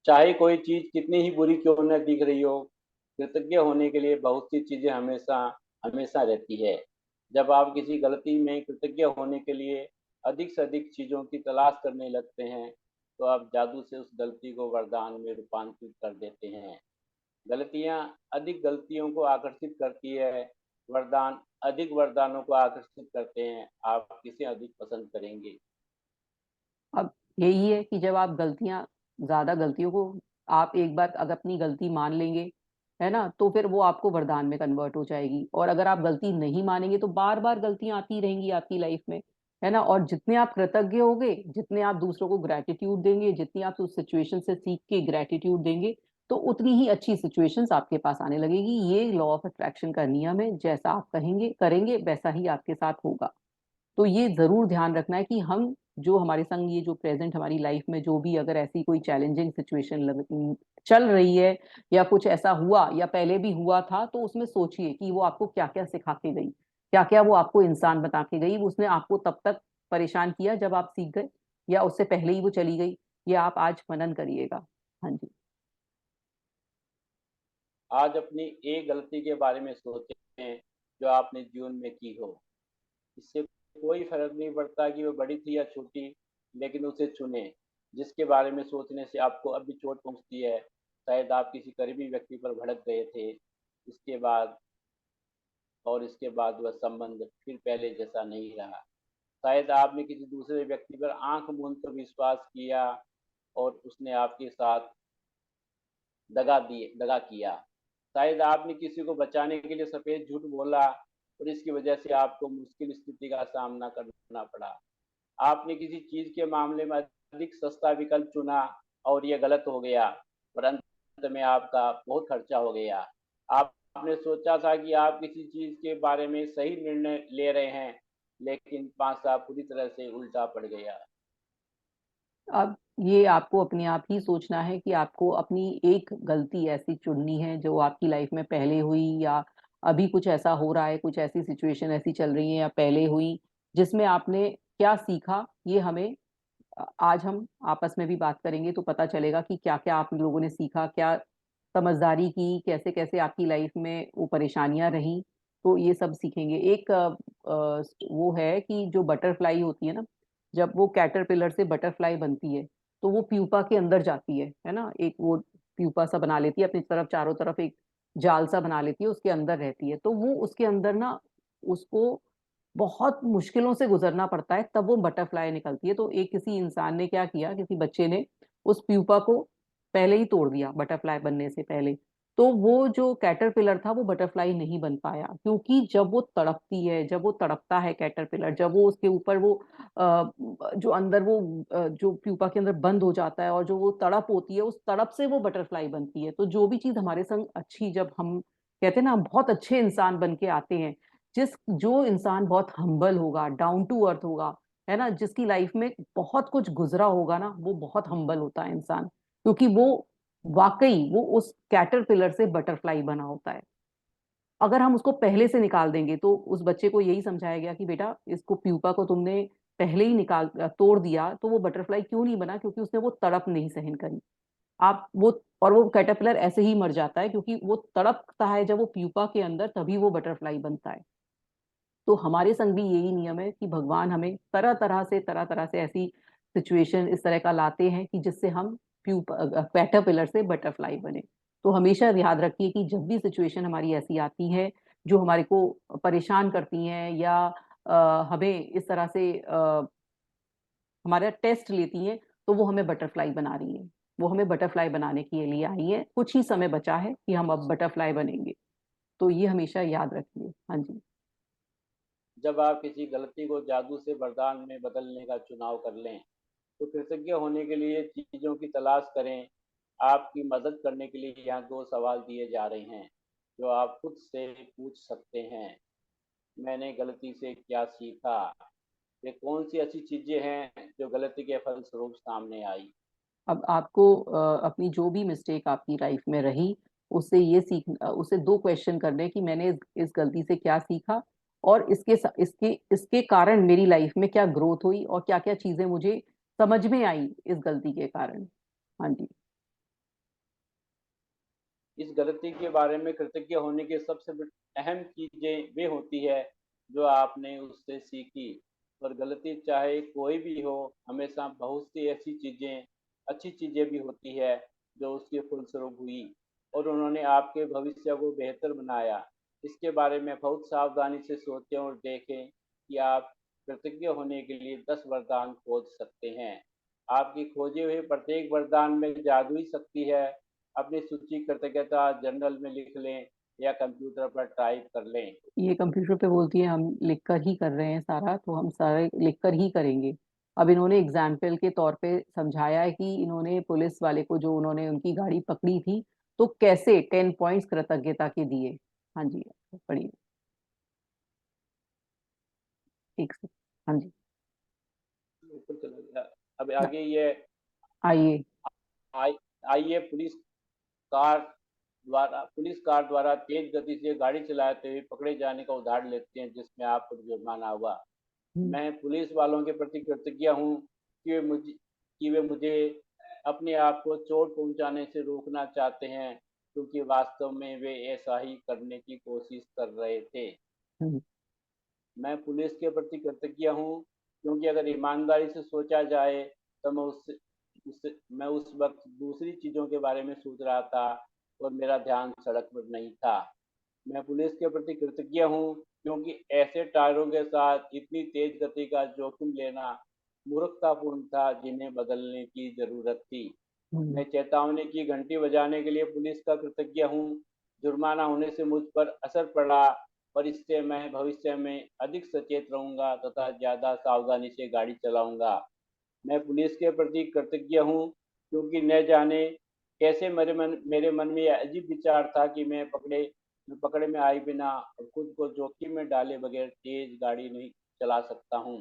चाहे कोई चीज़ कितनी ही बुरी क्यों न दिख रही हो, कृतज्ञ होने के लिए बहुत सी चीज़ें हमेशा हमेशा रहती है। जब आप किसी गलती में कृतज्ञ होने के लिए अधिक से अधिक चीज़ों की तलाश करने लगते हैं, तो आप जादू से उस गलती को वरदान में रूपांतरित कर देते हैं। गलतियाँ अधिक गलतियों को आकर्षित करती है, वरदान अधिक वरदानों को आकर्षित करते हैं। आप किसे अधिक पसंद करेंगे? अब यही है कि जब आप ज्यादा गलतियों को आप एक बार अगर अपनी गलती मान लेंगे, है ना, तो फिर वो आपको वरदान में कन्वर्ट हो जाएगी। और अगर आप गलती नहीं मानेंगे तो बार बार गलतियां आती रहेंगी आपकी लाइफ में, है ना। और जितने आप कृतज्ञ होगे, जितने आप दूसरों को ग्रेटिट्यूड देंगे, जितनी आप उस सिचुएशन से सीख के ग्रेटिट्यूड देंगे, तो उतनी ही अच्छी सिचुएशंस आपके पास आने लगेगी। ये लॉ ऑफ अट्रैक्शन का नियम है, जैसा आप कहेंगे करेंगे वैसा ही आपके साथ होगा। तो ये जरूर ध्यान रखना है कि हम जो हमारे संग ये जो प्रेजेंट हमारी लाइफ में जो भी अगर ऐसी कोई चैलेंजिंग सिचुएशन चल रही है, या कुछ ऐसा हुआ या पहले भी हुआ था, तो उसमें सोचिए कि वो आपको क्या क्या सिखा के गई, क्या क्या वो आपको इंसान बता के गई। उसने आपको तब तक परेशान किया जब आप सीख गए, या उससे पहले ही वो चली गई। ये आप आज मनन करिएगा। हाँ जी। आज अपनी एक गलती के बारे में सोचें जो आपने जीवन में की हो। इससे कोई फर्क नहीं पड़ता कि वो बड़ी थी या छोटी, लेकिन उसे चुने। जिसके बारे में सोचने से आपको अब भी चोट पहुंचती है। शायद आप किसी करीबी व्यक्ति पर भड़क गए थे, इसके बाद इसके बाद वह संबंध फिर पहले जैसा नहीं रहा। शायद आपने किसी दूसरे व्यक्ति पर आंख मूंद कर विश्वास किया और उसने आपके साथ दगा किया। शायद आपने किसी को बचाने के लिए सफेद झूठ बोला और इसकी वजह से आपको मुश्किल स्थिति का सामना करना पड़ा। आपने किसी चीज के मामले में अधिक सस्ता विकल्प चुना और यह गलत हो गया और अंत में आपका बहुत खर्चा हो गया। आपने सोचा था कि आप किसी चीज के बारे में सही निर्णय ले रहे हैं, लेकिन पासा पूरी तरह से उल्टा पड़ गया। अब ये आपको अपने आप ही सोचना है कि आपको अपनी एक गलती ऐसी चुननी है जो आपकी लाइफ में पहले हुई, या अभी कुछ ऐसा हो रहा है, कुछ ऐसी सिचुएशन ऐसी चल रही है या पहले हुई, जिसमें आपने क्या सीखा। ये हमें आज हम आपस में भी बात करेंगे तो पता चलेगा कि क्या क्या आप लोगों ने सीखा, क्या समझदारी की, कैसे कैसे आपकी लाइफ में वो परेशानियां रही। तो ये सब सीखेंगे। एक वो है कि जो बटरफ्लाई होती है ना, जब वो कैटरपिलर से बटरफ्लाई बनती है, तो वो प्यूपा के अंदर जाती है ना। एक वो प्यूपा सा बना लेती है अपनी तरफ, चारों तरफ एक जाल सा बना लेती है, उसके अंदर रहती है। तो वो उसके अंदर ना, उसको बहुत मुश्किलों से गुजरना पड़ता है, तब वो बटरफ्लाई निकलती है। तो एक किसी इंसान ने क्या किया, किसी बच्चे ने उस प्यूपा को पहले ही तोड़ दिया बटरफ्लाई बनने से पहले। तो वो जो कैटरपिलर था वो बटरफ्लाई नहीं बन पाया, क्योंकि जब वो तड़पती है, जब वो तड़पता है कैटरपिलर, जब वो उसके ऊपर वो जो अंदर वो जो प्यूपा के अंदर बंद हो जाता है, और जो वो तड़प होती है, उस तड़प से वो बटरफ्लाई बनती है। तो जो भी चीज हमारे संग अच्छी, जब हम कहते हैं ना हम बहुत अच्छे इंसान बन के आते हैं, जो इंसान बहुत हम्बल होगा, डाउन टू अर्थ होगा, है ना, जिसकी लाइफ में बहुत कुछ गुजरा होगा ना, वो बहुत हम्बल होता है इंसान, क्योंकि वो वाकई वो उस कैटरपिलर से बटरफ्लाई बना होता है। अगर हम उसको पहले से निकाल देंगे, तो उस बच्चे को यही समझाया गया कि बेटा, इसको प्यूपा को तुमने पहले ही तोड़ दिया, तो वो बटरफ्लाई क्यों नहीं बना, क्योंकि उसने वो तड़प नहीं सहन करी। आप वो और वो कैटरपिलर ऐसे ही मर जाता है, क्योंकि वो तड़पता है जब वो प्यूपा के अंदर, तभी वो बटरफ्लाई बनता है। तो हमारे संग भी यही नियम है कि भगवान हमें तरह तरह से ऐसी सिचुएशन इस तरह का लाते हैं कि जिससे हम कैटरपिलर से बटरफ्लाई बने। तो हमेशा याद रखिए कि जब भी सिचुएशन हमारी ऐसी आती है जो हमारे को परेशान करती हैं, या हमें इस तरह से हमारा टेस्ट लेती हैं, तो वो हमें बटरफ्लाई बना रही है। वो हमें बटरफ्लाई बनाने के लिए आई है। कुछ ही समय बचा है कि हम अब बटरफ्लाई बनेंगे। तो ये हमेशा याद रखिए। हाँ जी। जब आप किसी गलती को जादू से वरदान में बदलने का चुनाव कर लें, तो कृतज्ञ होने के लिए चीज़ों की तलाश करें। आपकी मदद करने के लिए यहाँ दो सवाल दिए जा रहे हैं जो आप खुद से पूछ सकते हैं। मैंने गलती से क्या सीखा? ये कौन सी ऐसी चीज़ें हैं जो गलती के फलस्वरूप सामने आई? अब आपको अपनी जो भी मिस्टेक आपकी लाइफ में रही, उससे ये सीख, उससे दो क्वेश्चन करने कि मैंने इस गलती से क्या सीखा, और इसके इसके कारण मेरी लाइफ में क्या ग्रोथ हुई और क्या क्या चीजें मुझे समझ में आई इस गलती के कारण। हाँ जी। इस गलती के बारे में कृतज्ञ होने की सबसे अहम चीजें वे होती है जो आपने उससे सीखी। और गलती चाहे कोई भी हो, हमेशा बहुत सी ऐसी चीजें, अच्छी चीजें भी होती है जो उसके फलस्वरूप हुई और उन्होंने आपके भविष्य को बेहतर बनाया। इसके बारे में बहुत सावधानी से सोचें और देखें कि आप कृतज्ञ होने के लिए 10 वरदान खोज सकते हैं। आपकी खोजे हुए प्रत्येक वरदान में जादुई शक्ति है। अपनी सूची कृतज्ञता जर्नल में लिख लें या कंप्यूटर पर टाइप कर लें। ये कंप्यूटर पे बोलती है, हम लिख कर ही कर रहे हैं सारा, तो हम सारे लिख कर ही करेंगे। अब इन्होंने एग्जाम्पल के तौर पे समझाया है कि इन्होंने पुलिस वाले को, जो उन्होंने उनकी गाड़ी पकड़ी थी, तो कैसे 10 पॉइंट्स कृतज्ञता के दिए। हाँ जी, पढ़िए। एक से। हाँ जी। ऊपर चला गया। अब आगे ये आइए। आई आइए कार पुलिस कार द्वारा तेज गति से गाड़ी चलाते हुए पकड़े जाने का उदाहरण लेते हैं जिसमें आपको जुर्माना हुआ। हम्म, मैं पुलिस वालों के प्रति कृतज्ञ हूँ कि वे मुझे अपने आप को चोट पहुंचाने से रोकना चाहते हैं, क्योंकि वास्तव में वे ऐसा ही करने की कोशिश कर रहे थे। हम्म, मैं पुलिस के प्रति कृतज्ञ हूँ, क्योंकि अगर ईमानदारी से सोचा जाए तो मैं उस वक्त दूसरी चीज़ों के बारे में सोच रहा था और मेरा ध्यान सड़क पर नहीं था। मैं पुलिस के प्रति कृतज्ञ हूँ, क्योंकि ऐसे टायरों के साथ इतनी तेज गति का जोखिम लेना मूर्खतापूर्ण था, जिन्हें बदलने की जरूरत थी। हम्म, मैं चेतावनी की घंटी बजाने के लिए पुलिस का कृतज्ञ हूँ। जुर्माना होने से मुझ पर असर पड़ा और इससे मैं भविष्य में अधिक सचेत रहूंगा तथा ज़्यादा सावधानी से गाड़ी चलाऊंगा। मैं पुलिस के प्रति कृतज्ञ हूँ, क्योंकि न जाने कैसे मेरे मन में यह अजीब विचार था कि मैं पकड़े में आए बिना और खुद को जोखिम में डाले बगैर तेज गाड़ी नहीं चला सकता हूँ।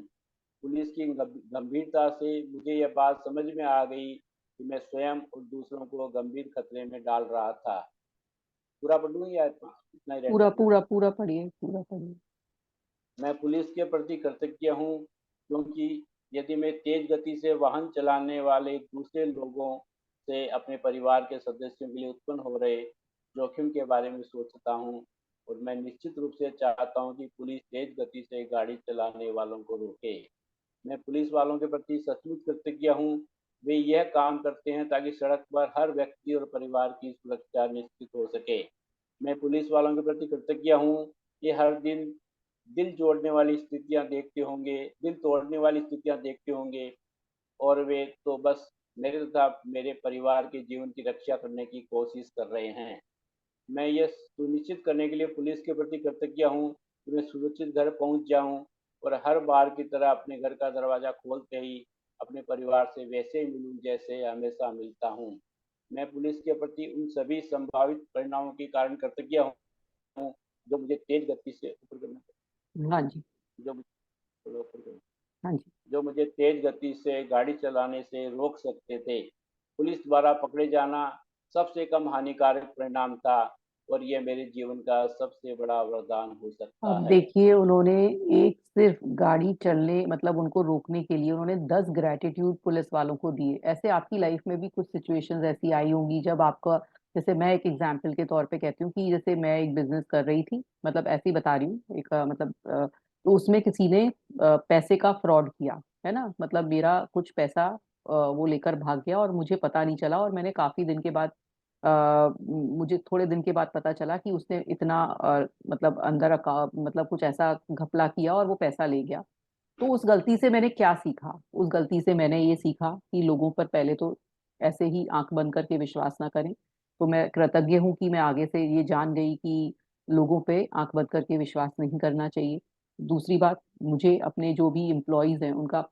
पुलिस की गंभीरता से मुझे यह बात समझ में आ गई कि मैं स्वयं और दूसरों को गंभीर खतरे में डाल रहा था। पूरा पढ़ लूँ या इतना ही रहने पूरा दूँ? पूरा पूरा पढ़िए, पूरा पढ़िए। मैं पुलिस के प्रति कृतज्ञ हूँ, क्योंकि यदि मैं तेज गति से वाहन चलाने वाले दूसरे लोगों से अपने परिवार के सदस्यों के लिए उत्पन्न हो रहे जोखिम के बारे में सोचता हूँ, और मैं निश्चित रूप से चाहता हूँ कि पुलिस तेज गति से गाड़ी चलाने वालों को रोके। मैं पुलिस वालों के प्रति सचमुच कृतज्ञ हूँ। वे यह काम करते हैं ताकि सड़क पर हर व्यक्ति और परिवार की सुरक्षा निश्चित हो सके। मैं पुलिस वालों के प्रति कृतज्ञ हूँ कि हर दिन दिल तोड़ने वाली स्थितियां देखते होंगे, और वे तो बस मेरे तथा मेरे परिवार के जीवन की रक्षा करने की कोशिश कर रहे हैं। मैं यह सुनिश्चित करने के लिए पुलिस के प्रति कृतज्ञ हूँ कि मैं सुरक्षित घर पहुँच जाऊँ और हर बार की तरह अपने घर का दरवाज़ा खोलते ही अपने परिवार से वैसे ही मिलूँ जैसे हमेशा मिलता हूँ। मैं पुलिस के प्रति उन सभी संभावित परिणामों के कारण कृतज्ञ हूँ जो मुझे तेज गति से हाँ जी। जो मुझे हाँ जी। जो मुझे तेज गति से गाड़ी चलाने से रोक सकते थे। पुलिस द्वारा पकड़े जाना सबसे कम हानिकारक परिणाम था, और यह मेरे जीवन का सबसे बड़ा वरदान हो सकता अब है। देखिए, उन्होंने एक सिर्फ गाड़ी चलने, मतलब उनको रोकने के लिए उन्होंने 10 ग्रेटिट्यूड पुलिस वालों को दिए। ऐसे आपकी लाइफ में भी कुछ सिचुएशंस ऐसी आई होंगी जब आपका, जैसे मैं एक एग्जांपल के तौर पे कहती हूँ कि जैसे मैं एक बिजनेस कर रही थी, मतलब ऐसे ही बता रही हूँ, एक तो उसमें किसी ने पैसे का फ्रॉड किया, है ना, मतलब मेरा कुछ पैसा वो लेकर भाग गया और मुझे पता नहीं चला, और मैंने काफी दिन के बाद मुझे थोड़े दिन के बाद पता चला कि उसने इतना मतलब अंदर मतलब कुछ ऐसा घपला किया और वो पैसा ले गया। तो उस गलती से मैंने क्या सीखा? उस गलती से मैंने ये सीखा कि लोगों पर पहले तो ऐसे ही आंख बंद करके विश्वास ना करें। तो मैं कृतज्ञ हूँ कि मैं आगे से ये जान गई कि लोगों पे आंख बंद करके विश्वास नहीं करना चाहिए। दूसरी बात, मुझे अपने जो भी एम्प्लॉयज हैं उनका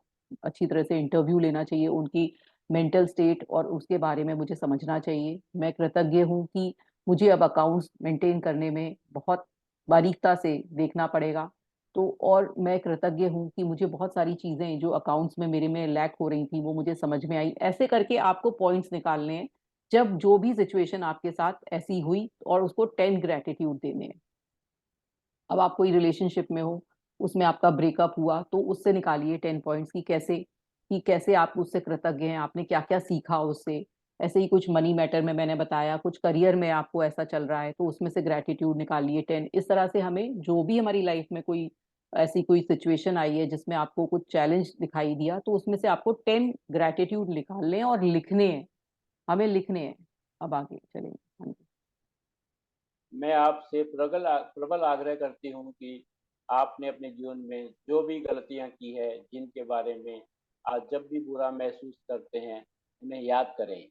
अच्छी तरह से इंटरव्यू लेना चाहिए, उनकी मेंटल स्टेट और उसके बारे में मुझे समझना चाहिए। मैं कृतज्ञ हूँ कि मुझे अब अकाउंट्स मेंटेन करने में बहुत बारीकता से देखना पड़ेगा। तो और मैं कृतज्ञ हूँ कि मुझे बहुत सारी चीजें जो अकाउंट्स में मेरे में लैक हो रही थी वो मुझे समझ में आई। ऐसे करके आपको पॉइंट्स निकालने हैं जब जो भी सिचुएशन आपके साथ ऐसी हुई, और उसको 10 ग्रेटिट्यूड देने हैं। अब आप कोई रिलेशनशिप में हो, उसमें आपका ब्रेकअप हुआ, तो उससे निकालिए 10 पॉइंट्स कि कैसे आप उससे कृतज्ञ हैं, आपने क्या क्या सीखा उससे। ऐसे ही कुछ मनी मैटर में मैंने बताया, कुछ करियर में आपको ऐसा चल रहा है तो उसमें से ग्रेटिट्यूड निकालिए 10। इस तरह से हमें जो भी हमारी लाइफ में कोई ऐसी कोई सिचुएशन आई है जिसमें आपको कुछ चैलेंज दिखाई दिया, तो उसमें से आपको 10 ग्रेटिट्यूड निकालने हैं और लिखने हैं, हमें लिखने हैं। अब आगे चलेंगे। हाँ जी। मैं आपसे प्रबल प्रबल आग्रह करती हूँ कि आपने अपने जीवन में जो भी गलतियाँ की है, जिनके बारे में आज जब भी बुरा महसूस करते हैं, उन्हें याद करें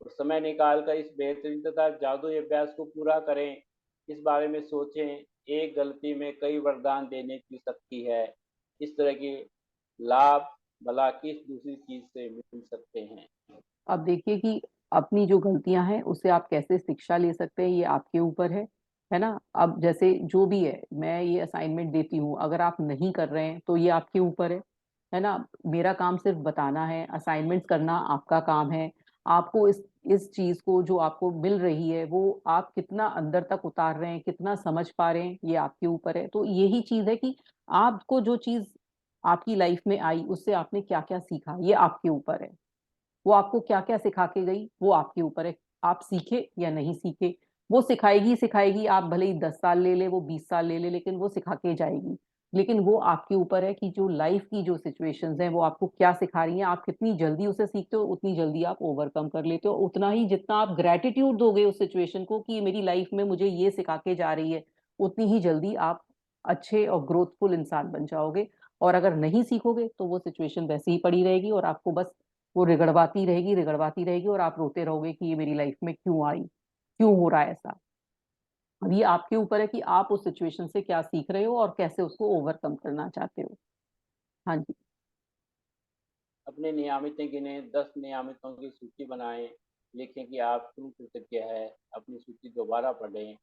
और समय निकाल कर इस बेहतरीन तथा जादुई अभ्यास को पूरा करें। इस बारे में सोचें, एक गलती में कई वरदान देने की शक्ति है। इस तरह की लाभ भला किस दूसरी चीज से मिल सकते हैं। अब देखिए कि अपनी जो गलतियां हैं उससे आप कैसे शिक्षा ले सकते हैं, ये आपके ऊपर है ना। अब जैसे जो भी है, मैं ये असाइनमेंट देती हूँ, अगर आप नहीं कर रहे हैं तो ये आपके ऊपर है ना। मेरा काम सिर्फ बताना है, असाइनमेंट्स करना आपका काम है। आपको इस चीज को जो आपको मिल रही है वो आप कितना अंदर तक उतार रहे हैं, कितना समझ पा रहे हैं, ये आपके ऊपर है। तो यही चीज है कि आपको जो चीज आपकी लाइफ में आई उससे आपने क्या क्या सीखा, ये आपके ऊपर है। वो आपको क्या क्या सिखा के गई वो आपके ऊपर है, आप सीखे या नहीं सीखे। वो सिखाएगी सिखाएगी, आप भले ही 10 साल ले ले, वो 20 साल ले ले, लेकिन वो सिखा के जाएगी। लेकिन वो आपके ऊपर है कि जो लाइफ की जो सिचुएशंस हैं वो आपको क्या सिखा रही हैं। आप कितनी जल्दी उसे सीखते हो, उतनी जल्दी आप ओवरकम कर लेते हो। उतना ही जितना आप ग्रेटिट्यूड दोगे उस सिचुएशन को कि मेरी लाइफ में मुझे ये सिखा के जा रही है, उतनी ही जल्दी आप अच्छे और ग्रोथफुल इंसान बन जाओगे। और अगर नहीं सीखोगे तो वो सिचुएशन वैसे ही पड़ी रहेगी और आपको बस वो रिगड़वाती रहेगी और आप रोते रहोगे कि ये मेरी लाइफ में क्यों आई, क्यों हो रहा है ऐसा। अब ये आपके ऊपर है कि आप उस सिचुएशन से क्या सीख रहे हो और कैसे उसको ओवरकम करना चाहते हो। हाँ जी। अपने नियमितें गिनें, 10 नियमितों की सूची बनाएं, लिखें कि आप क्यों कृतज्ञ है। अपनी सूची दोबारा पढ़ें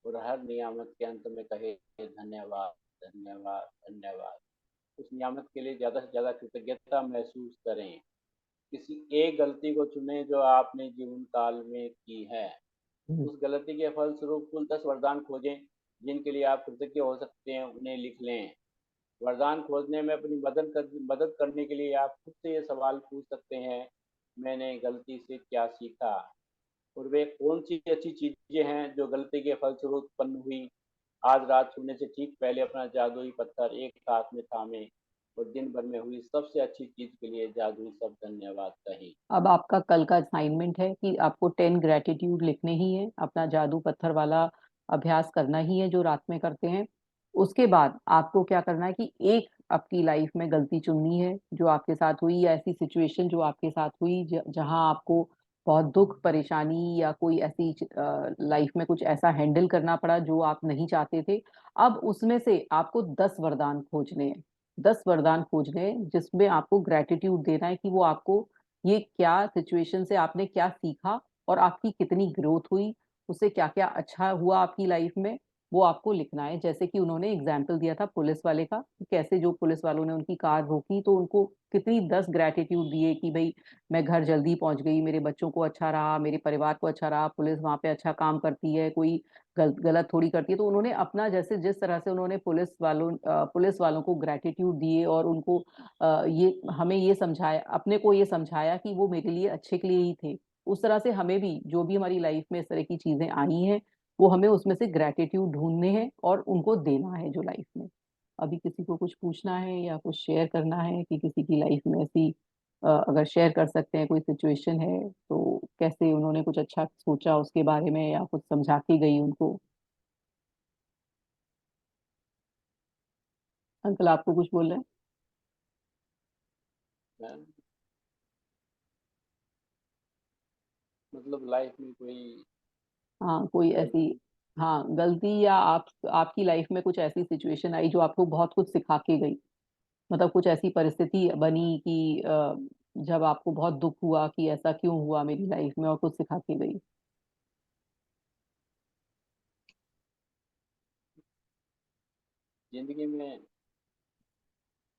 और हर नियामत के अंत में कहे धन्यवाद, धन्यवाद, धन्यवाद। उस नियामत के लिए ज़्यादा से ज़्यादा कृतज्ञता महसूस करें। किसी एक गलती को चुनें जो आपने जीवन काल में की है। हम्म। उस गलती के फलस्वरूप कुल 10 वरदान खोजें जिनके लिए आप कृतज्ञ हो सकते हैं, उन्हें लिख लें। वरदान खोजने में अपनी मदद करने के लिए आप खुद से ये सवाल पूछ सकते हैं, मैंने गलती से क्या सीखा और वे कौन सी अच्छी चीजें हैं जो गलती के फलस्वरूप उत्पन्न हुई। आज रात सोने से ठीक पहले अपना जादुई पत्थर एक हाथ में थामे और दिन भर में हुई सबसे अच्छी चीज के लिए जादुई शब्द धन्यवाद कहें। अब आपका कल का असाइनमेंट है कि आपको 10 ग्रेटिट्यूड लिखने ही है, अपना जादू पत्थर वाला अभ्यास करना ही है जो रात में करते हैं। उसके बाद आपको क्या करना है कि एक आपकी लाइफ में गलती चुननी है जो आपके साथ हुई, या ऐसी सिचुएशन जो आपके साथ हुई जहां आपको बहुत दुख परेशानी या कोई ऐसी लाइफ में कुछ ऐसा हैंडल करना पड़ा जो आप नहीं चाहते थे। अब उसमें से आपको 10 वरदान खोजने हैं, 10 वरदान खोजने हैं जिसमें आपको ग्रेटिट्यूड देना है कि वो आपको ये क्या सिचुएशन से आपने क्या सीखा और आपकी कितनी ग्रोथ हुई, उससे क्या क्या अच्छा हुआ आपकी लाइफ में, वो आपको लिखना है। जैसे कि उन्होंने एग्जाम्पल दिया था पुलिस वाले का कि कैसे जो पुलिस वालों ने उनकी कार रोकी तो उनको कितनी 10 ग्रेटिट्यूड दिए कि भाई मैं घर जल्दी पहुंच गई, मेरे बच्चों को अच्छा रहा, मेरे परिवार को अच्छा रहा, पुलिस वहां पे अच्छा काम करती है, कोई गलत थोड़ी करती है। तो उन्होंने अपना जैसे जिस तरह से उन्होंने पुलिस वालों को ग्रेटिट्यूड दिए और उनको ये हमें ये समझाया, अपने को ये समझाया कि वो मेरे लिए अच्छे के लिए ही थे। उस तरह से हमें भी जो भी हमारी लाइफ में इस तरह की चीजें आई हैं वो हमें उसमें से ग्रेटिट्यूड ढूंढने हैं और उनको देना है जो लाइफ में। अभी किसी को कुछ पूछना है या कुछ शेयर करना है कि किसी की लाइफ में ऐसी अगर शेयर कर सकते हैं कोई सिचुएशन है तो कैसे उन्होंने कुछ अच्छा सोचा उसके बारे में या कुछ समझा के गई उनको। अंकल आपको कुछ बोल रहे हैं? मतलब लाइफ में कोई हाँ कोई ऐसी, गलती। हाँ गलती, या आपकी लाइफ में कुछ ऐसी सिचुएशन आई जो आपको बहुत कुछ सिखा के गई। मतलब कुछ ऐसी परिस्थिति बनी कि जब आपको बहुत दुख हुआ कि ऐसा क्यों हुआ मेरी लाइफ में और कुछ सिखा के गई। जिंदगी में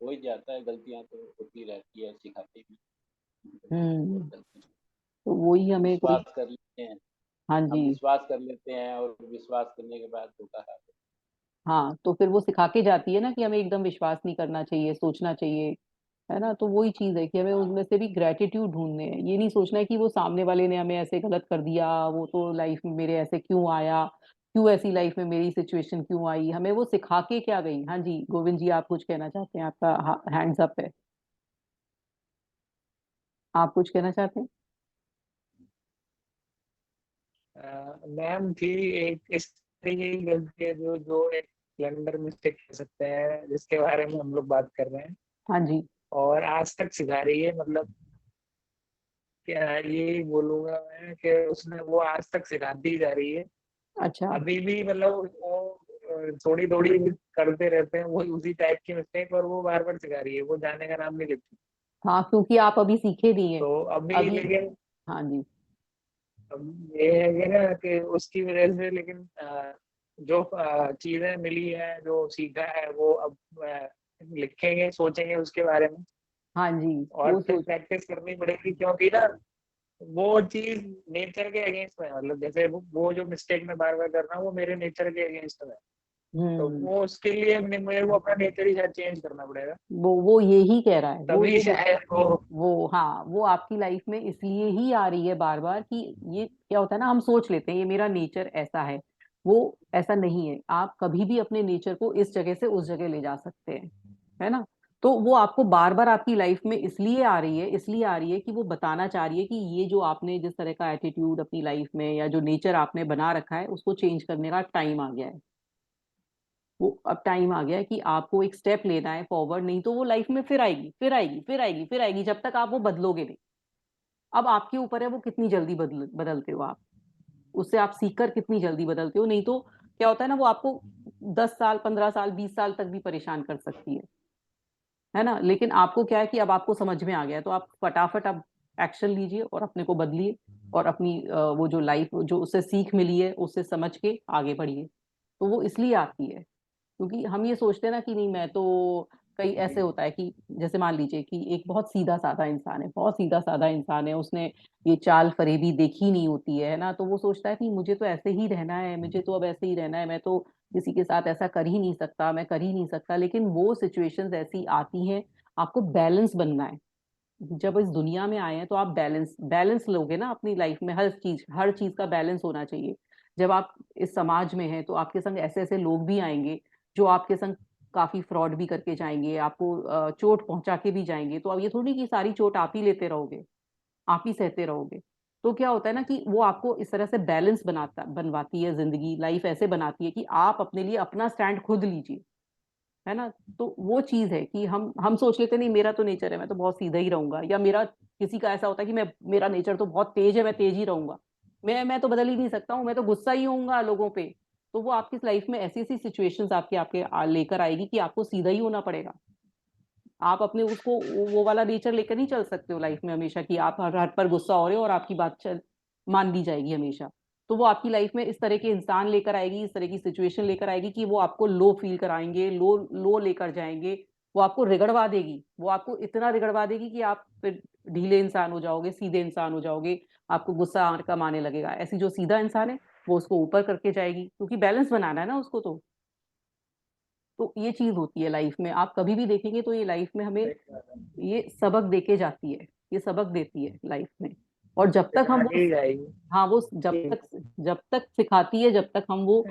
हो ही जाता है, गलतियां तो होती रहती है, सिखाती भी हम्म। बहुत गलती। तो वही हम हमें कोई। विश्वास कर लेते हैं, हाँ हम जी। विश्वास कर लेते हैं और विश्वास करने के बाद धोखा खाते हैं। हाँ, तो फिर वो सिखा के जाती है ना कि हमें एकदम विश्वास नहीं करना चाहिए, सोचना चाहिए, है ना। तो वही चीज है कि हमें उनमें से भी ग्रेटिट्यूड ढूंढने हैं। ये नहीं सोचना है कि वो सामने वाले ने हमें ऐसे गलत कर दिया, वो तो लाइफ में मेरे ऐसे क्यों आया, क्यों ऐसी लाइफ में मेरी सिचुएशन क्यों आई, हमें वो सिखा के क्या गई। हाँ जी गोविंद जी, आप कुछ कहना चाहते हैं? आपका हैंड्स अप है, आप कुछ कहना चाहते हैं? मैम थी एक इस तरीके की गलती है जो जो एक ब्लंडर मिस्टेक कह सकते हैं, जिसके बारे में हम लोग बात कर रहे हैं, हाँ जी। और आज तक सिखा रही है। मतलब क्या ये बोलूंगा मैं कि उसने वो आज तक सिखाती जा रही है। अच्छा। अभी भी मतलब वो थोड़ी थोड़ी करते रहते हैं वो उसी टाइप की मिस्टेक, और वो बार बार सिखा रही है, वो जाने का नाम नहीं लेती। हाँ, क्योंकि आप अभी सीखे नहीं है तो अभी अभी। लेकिन हाँ जी। अब ये है कि ना कि उसकी वजह से, लेकिन जो चीजें मिली है, जो सीखा है, वो अब लिखेंगे, सोचेंगे उसके बारे में, हाँ जी। और वो फिर सोच। प्रैक्टिस करनी पड़ेगी, क्योंकि ना वो चीज नेचर के अगेंस्ट में है। मतलब जैसे वो जो मिस्टेक मैं बार बार कर रहा हूँ, वो मेरे नेचर के अगेंस्ट में है। तो हम्म। वो उसके लिए मेरे को अपना नेचर ही शायद चेंज करना पड़ेगा, वो यही कह रहा है, वो तभी शायद वो। वो हाँ, वो आपकी लाइफ में इसलिए ही आ रही है बार बार कि ये क्या होता है ना, हम सोच लेते हैं ये मेरा नेचर ऐसा है। वो ऐसा नहीं है। आप कभी भी अपने नेचर को इस जगह से उस जगह ले जा सकते हैं, है ना। तो वो आपको बार बार आपकी लाइफ में इसलिए आ रही है, इसलिए आ रही है कि वो बताना चाह रही है कि ये जो आपने जिस तरह का एटीट्यूड अपनी लाइफ में या जो नेचर आपने बना रखा है, उसको चेंज करने का टाइम आ गया है। वो अब टाइम आ गया है कि आपको एक स्टेप लेना है फॉरवर्ड, नहीं तो वो लाइफ में फिर आएगी, फिर आएगी, फिर आएगी, फिर आएगी, जब तक आप वो बदलोगे नहीं। अब आपके ऊपर है वो कितनी जल्दी बदलते हो आप, उससे आप सीखकर कितनी जल्दी बदलते हो। नहीं तो क्या होता है ना, वो आपको 10 साल, 15 साल, 20 साल तक भी परेशान कर सकती है ना। लेकिन आपको क्या है कि अब आपको समझ में आ गया है, तो आप फटाफट अब एक्शन लीजिए और अपने को बदलिए, और अपनी वो जो लाइफ जो उससे सीख मिली है उससे समझ के आगे बढ़िए। तो वो इसलिए आती है क्योंकि हम ये सोचते हैं ना कि नहीं, मैं तो, कई ऐसे होता है कि जैसे मान लीजिए कि एक बहुत सीधा साधा इंसान है, बहुत सीधा साधा इंसान है, उसने ये चाल फरेबी देखी नहीं होती है ना, तो वो सोचता है कि मुझे तो ऐसे ही रहना है, मुझे तो अब ऐसे ही रहना है, मैं तो किसी के साथ ऐसा कर ही नहीं सकता, मैं कर ही नहीं सकता। लेकिन वो सिचुएशंस ऐसी आती हैं, आपको बैलेंस बनना है। जब इस दुनिया में आए हैं तो आप बैलेंस बैलेंस लोगे ना अपनी लाइफ में, हर चीज का बैलेंस होना चाहिए। जब आप इस समाज में हैं तो आपके संग ऐसे ऐसे लोग भी आएंगे जो आपके संग काफी फ्रॉड भी करके जाएंगे, आपको चोट पहुंचा के भी जाएंगे। तो अब ये थोड़ी कि सारी चोट आप ही लेते रहोगे, आप ही सहते रहोगे। तो क्या होता है ना कि वो आपको इस तरह से बैलेंस बनवाती है, जिंदगी लाइफ ऐसे बनाती है कि आप अपने लिए अपना स्टैंड खुद लीजिए, है ना। तो वो चीज है कि हम सोच लेते नहीं, मेरा तो नेचर है, मैं तो बहुत सीधा ही रहूंगा, या मेरा किसी का ऐसा होता है कि मेरा नेचर तो बहुत तेज है, मैं तेज ही रहूंगा, मैं तो बदल ही नहीं सकता हूँ, मैं तो गुस्सा ही होऊंगा लोगों पे। तो वो आपकी लाइफ में ऐसी ऐसी सिचुएशंस आपके आपके लेकर आएगी कि आपको सीधा ही होना पड़ेगा। आप अपने उसको वो वाला नेचर लेकर नहीं चल सकते हो लाइफ में हमेशा कि आप हर हर पर गुस्सा हो रहे हो और आपकी बात मान ली जाएगी हमेशा। तो वो आपकी लाइफ में इस तरह के इंसान लेकर आएगी, इस तरह की सिचुएशन लेकर आएगी कि वो आपको लो फील कराएंगे, लो लो लेकर जाएंगे। वो आपको रिगड़वा देगी, वो आपको इतना रिगड़वा देगी कि आप फिर ढीले इंसान हो जाओगे, सीधे इंसान हो जाओगे, आपको गुस्सा कम आने लगेगा। ऐसी जो सीधा इंसान है वो उसको ऊपर करके जाएगी, क्योंकि बैलेंस बनाना है ना उसको। तो ये चीज होती है लाइफ में, आप कभी भी देखेंगे तो ये लाइफ में हमें ये सबक देके जाती है, ये सबक देती है लाइफ में। और जब तक हम सिखा वो, के ही जाएगी। हाँ वो जब तक सिखाती है, जब तक हम वो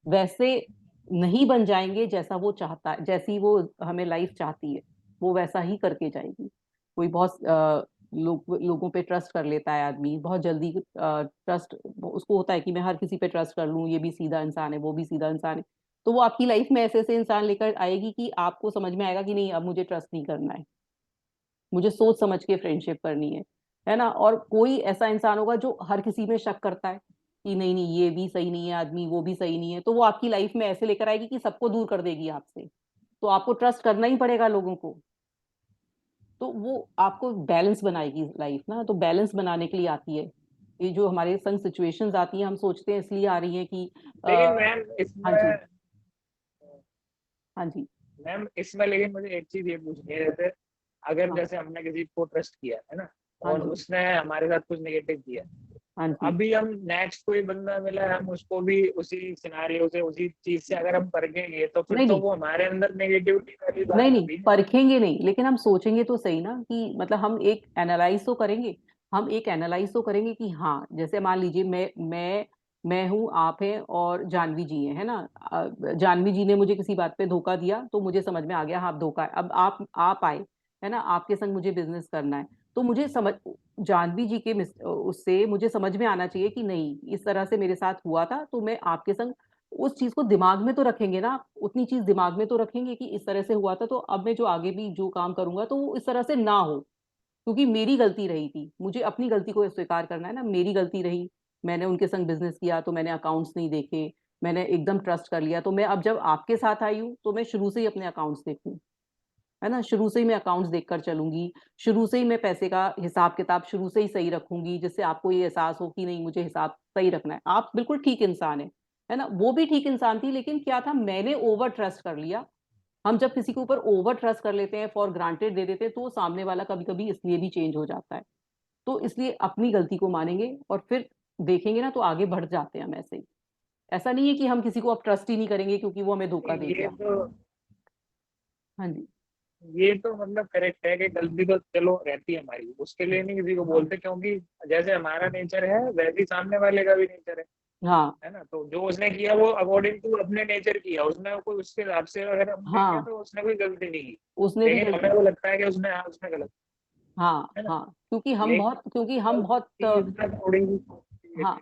वैसे नहीं बन जाएंगे जैसा वो चाहता है, जैसी वो हमें लाइफ चाहती है, वो वैसा ही करके जाएगी। कोई बहुत लोगों पे ट्रस्ट कर लेता है आदमी बहुत जल्दी, ट्रस्ट उसको होता है कि मैं हर किसी पे ट्रस्ट कर लूं, ये भी सीधा इंसान है, वो भी सीधा इंसान है। तो वो आपकी लाइफ में ऐसे ऐसे इंसान लेकर आएगी कि आपको समझ में आएगा कि नहीं, अब मुझे ट्रस्ट नहीं करना है, मुझे सोच समझ के फ्रेंडशिप करनी है ना। और कोई ऐसा इंसान होगा जो हर किसी में शक करता है कि नहीं नहीं, ये भी सही नहीं है आदमी, वो भी सही नहीं है, तो वो आपकी लाइफ में ऐसे लेकर आएगी कि सबको दूर कर देगी आपसे। तो आपको ट्रस्ट करना ही पड़ेगा लोगों को। तो वो आपको बैलेंस बनाएगी लाइफ ना, तो बैलेंस बनाने के लिए आती है। ये जो हमारे संग सिचुएशंस आती हैं, हम सोचते हैं इसलिए आ रही हैं कि लेकिन मैम हाँ जी, इसमें हाँ जी, लेकिन मुझे एक चीज ये पूछनी है, जैसे अगर हाँ, जैसे हमने किसी को ट्रस्ट किया है ना, हाँ और जी, उसने हमारे साथ कुछ नेगेटिव किया, हाँ जी। अभी हम नेक्स्ट कोई बंदा मिला है, हम उसको भी उसी सिनारियो से, उसी चीज से अगर हम परखेंगे तो फिर नहीं तो नहीं, वो हमारे अंदर नेगेटिविटी वाली नहीं बात नहीं होगी ना। परखेंगे नहीं, लेकिन हम सोचेंगे तो सही ना, कि मतलब हम एक एनालाइज तो करेंगे। हम एक एनालाइज तो करेंगे कि हाँ, जैसे मान लीजिए मैं हूँ, आप हैं और जानवी जी हैं, है ना। जानवी जी ने मुझे किसी बात पे धोखा दिया, तो मुझे समझ में आ गया हाँ धोखा है। अब आप आए, है ना, आपके संग मुझे बिजनेस करना है, तो मुझे समझ, जानवी जी के उससे मुझे समझ में आना चाहिए कि नहीं, इस तरह से मेरे साथ हुआ था, तो मैं आपके संग उस चीज को दिमाग में तो रखेंगे ना, उतनी चीज दिमाग में तो रखेंगे कि इस तरह से हुआ था, तो अब मैं जो आगे भी जो काम करूंगा तो वो इस तरह से ना हो, क्योंकि मेरी गलती रही थी, मुझे अपनी गलती को स्वीकार करना है ना, मेरी गलती रही। मैंने उनके संग बिजनेस किया तो मैंने अकाउंट्स नहीं देखे, मैंने एकदम ट्रस्ट कर लिया, तो मैं अब जब आपके साथ आई हूँ तो मैं शुरू से ही अपने अकाउंट्स देखूं, है ना, शुरू से ही मैं अकाउंट्स देखकर चलूंगी, शुरू से ही मैं पैसे का हिसाब किताब शुरू से ही सही रखूंगी, जिससे आपको ये एहसास हो कि नहीं, मुझे हिसाब सही रखना है। आप बिल्कुल ठीक इंसान है ना, वो भी ठीक इंसान थी, लेकिन क्या था, मैंने ओवर ट्रस्ट कर लिया। हम जब किसी के ऊपर ओवर ट्रस्ट कर लेते हैं, फॉर ग्रांटेड दे देते हैं, तो वो सामने वाला कभी कभी इसलिए भी चेंज हो जाता है। तो इसलिए अपनी गलती को मानेंगे और फिर देखेंगे ना, तो आगे बढ़ जाते हैं हम ऐसे ही। ऐसा नहीं है कि हम किसी को अब ट्रस्ट ही नहीं करेंगे क्योंकि वो हमें धोखा दे ये गया। तो हाँ जी। ये तो मतलब करेक्ट है कि गलती तो चलो रहती है हमारी, उसके लिए नहीं किसी को हाँ बोलते, क्योंकि जैसे हमारा नेचर है वैसे ही सामने वाले का भी नेचर हाँ है ना। तो जो उसने किया वो अकॉर्डिंग टू अपने नेचर किया, उसने कोई उसके हिसाब से अगर हम देखें हाँ, तो उसने कोई गलती नहीं की, उसने भी लेकिन गलती। हमें वो लगता है कि उसने, हाँ उसने गलत, हाँ है ना। हाँ, क्योंकि हम बहुत लेकिन इसका अकॉर्डिंग हाँ,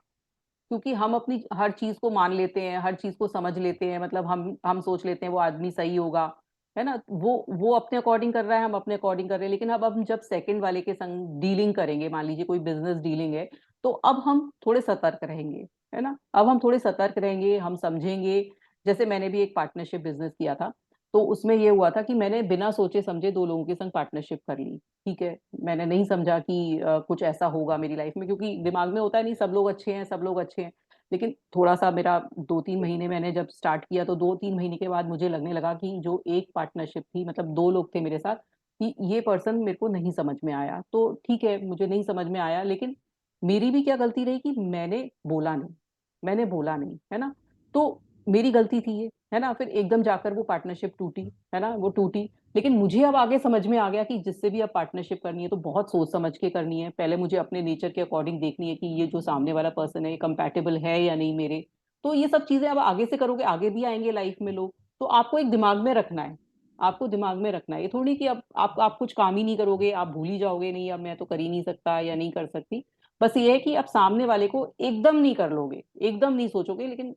क्योंकि हम अपनी हर चीज को मान लेते हैं, हर चीज को समझ लेते हैं, मतलब हम सोच लेते हैं वो आदमी सही होगा, है ना, वो अपने अकॉर्डिंग कर रहा है, हम अपने अकॉर्डिंग कर रहे हैं। लेकिन अब हम जब सेकंड वाले के संग डीलिंग करेंगे, मान लीजिए कोई बिजनेस डीलिंग है, तो अब हम थोड़े सतर्क रहेंगे, है ना, अब हम थोड़े सतर्क रहेंगे, हम समझेंगे। जैसे मैंने भी एक पार्टनरशिप बिजनेस किया था, तो उसमें ये हुआ था कि मैंने बिना सोचे समझे दो लोगों के संग पार्टनरशिप कर ली। ठीक है, मैंने नहीं समझा कि कुछ ऐसा होगा मेरी लाइफ में, क्योंकि दिमाग में होता है नहीं, सब लोग अच्छे हैं, सब लोग अच्छे हैं। लेकिन थोड़ा सा मेरा 2-3 महीने मैंने जब स्टार्ट किया, तो 2-3 महीने के बाद मुझे लगने लगा कि जो एक पार्टनरशिप थी, मतलब दो लोग थे मेरे साथ, कि ये पर्सन मेरे को नहीं समझ में आया। तो ठीक है, मुझे नहीं समझ में आया, लेकिन मेरी भी क्या गलती रही कि मैंने बोला नहीं, है ना। तो मेरी गलती थी ये, है ना। फिर एकदम जाकर वो पार्टनरशिप टूटी, है ना, वो टूटी। लेकिन मुझे अब आगे समझ में आ गया कि जिससे भी अब पार्टनरशिप करनी है तो बहुत सोच समझ के करनी है। पहले मुझे अपने नेचर के अकॉर्डिंग देखनी है कि ये जो सामने वाला पर्सन है, ये कंपैटिबल है या नहीं मेरे। तो ये सब चीजें अब आगे से करोगे, आगे भी आएंगे लाइफ में लोग, तो आपको एक दिमाग में रखना है। आपको दिमाग में रखना है, ये थोड़ी कि अब आप कुछ काम ही नहीं करोगे, आप भूल ही जाओगे, नहीं अब मैं तो कर ही नहीं सकता या नहीं कर सकती। बस ये है कि आप सामने वाले को एकदम नहीं कर लोगे, एकदम नहीं सोचोगे। लेकिन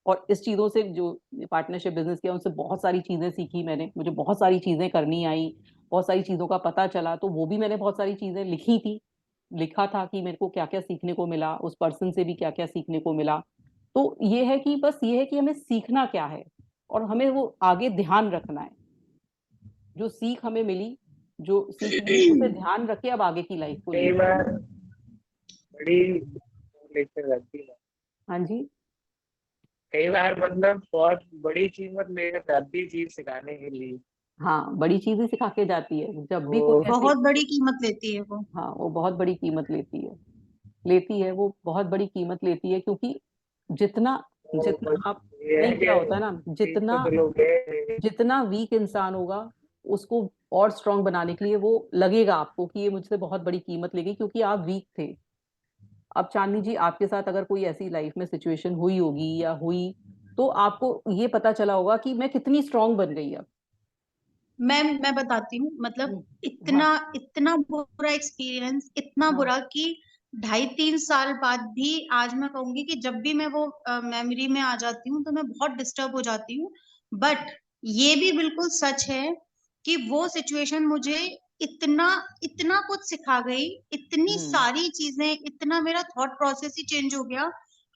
और इस चीजों से, जो पार्टनरशिप बिजनेस किया, उनसे बहुत सारी चीजें सीखी मैंने, मुझे बहुत सारी चीजें करनी आई, बहुत सारी चीजों का पता चला, तो वो भी मैंने बहुत सारी चीजें लिखी थी, लिखा था कि मेरे को क्या क्या सीखने को मिला, उस पर्सन से भी क्या क्या सीखने को मिला। तो ये है कि बस ये है कि हमें सीखना क्या है, और हमें वो आगे ध्यान रखना है, जो सीख हमें मिली, जो सीख मिली, उसे ध्यान रखे अब आगे की लाइफ को कई लिए। बार बड़ी लेकर जाती है, हाँ जी। कई बार मतलब बहुत बड़ी कीमत लेकर जाती है चीज सिखाने के लिए। हाँ, बड़ी चीजें सिखा के जाती है, जब भी तो कोई ऐसी। बहुत बड़ी कीमत लेती है वो। हाँ, वो बहुत बड़ी कीमत लेती है वो बहुत बड़ी कीमत लेती है, क्योंकि जितना जितना बस आप, ये है नहीं, क्या होता है ना, कि चीज जितना तो चलो गए। जितना वीक इंसान होगा, उसको और स्ट्रांग बनाने के लिए वो लगेगा आपको कि ये मुझसे बहुत बड़ी कीमत लेगी, क्योंकि आप वीक थे। अब चांदनी जी, आपके साथ अगर कोई ऐसी लाइफ में सिचुएशन हुई होगी या हुई, तो आपको ये पता चला होगा कि मैं कितनी स्ट्रांग बन गई अब। मैं बताती हूँ, मतलब हाँ इतना इतना बुरा एक्सपीरियंस, इतना हाँ। बुरा कि 2.5-3 साल बाद भी आज मैं कहूंगी कि जब भी मैं वो मेमोरी में आ जाती हूँ तो मैं बहुत डिस्टर्ब हो जाती हूँ। बट ये भी बिल्कुल सच है कि वो सिचुएशन मुझे इतना इतना कुछ सिखा गई, इतनी हम्म। सारी चीजें, इतना मेरा थॉट प्रोसेस ही चेंज हो गया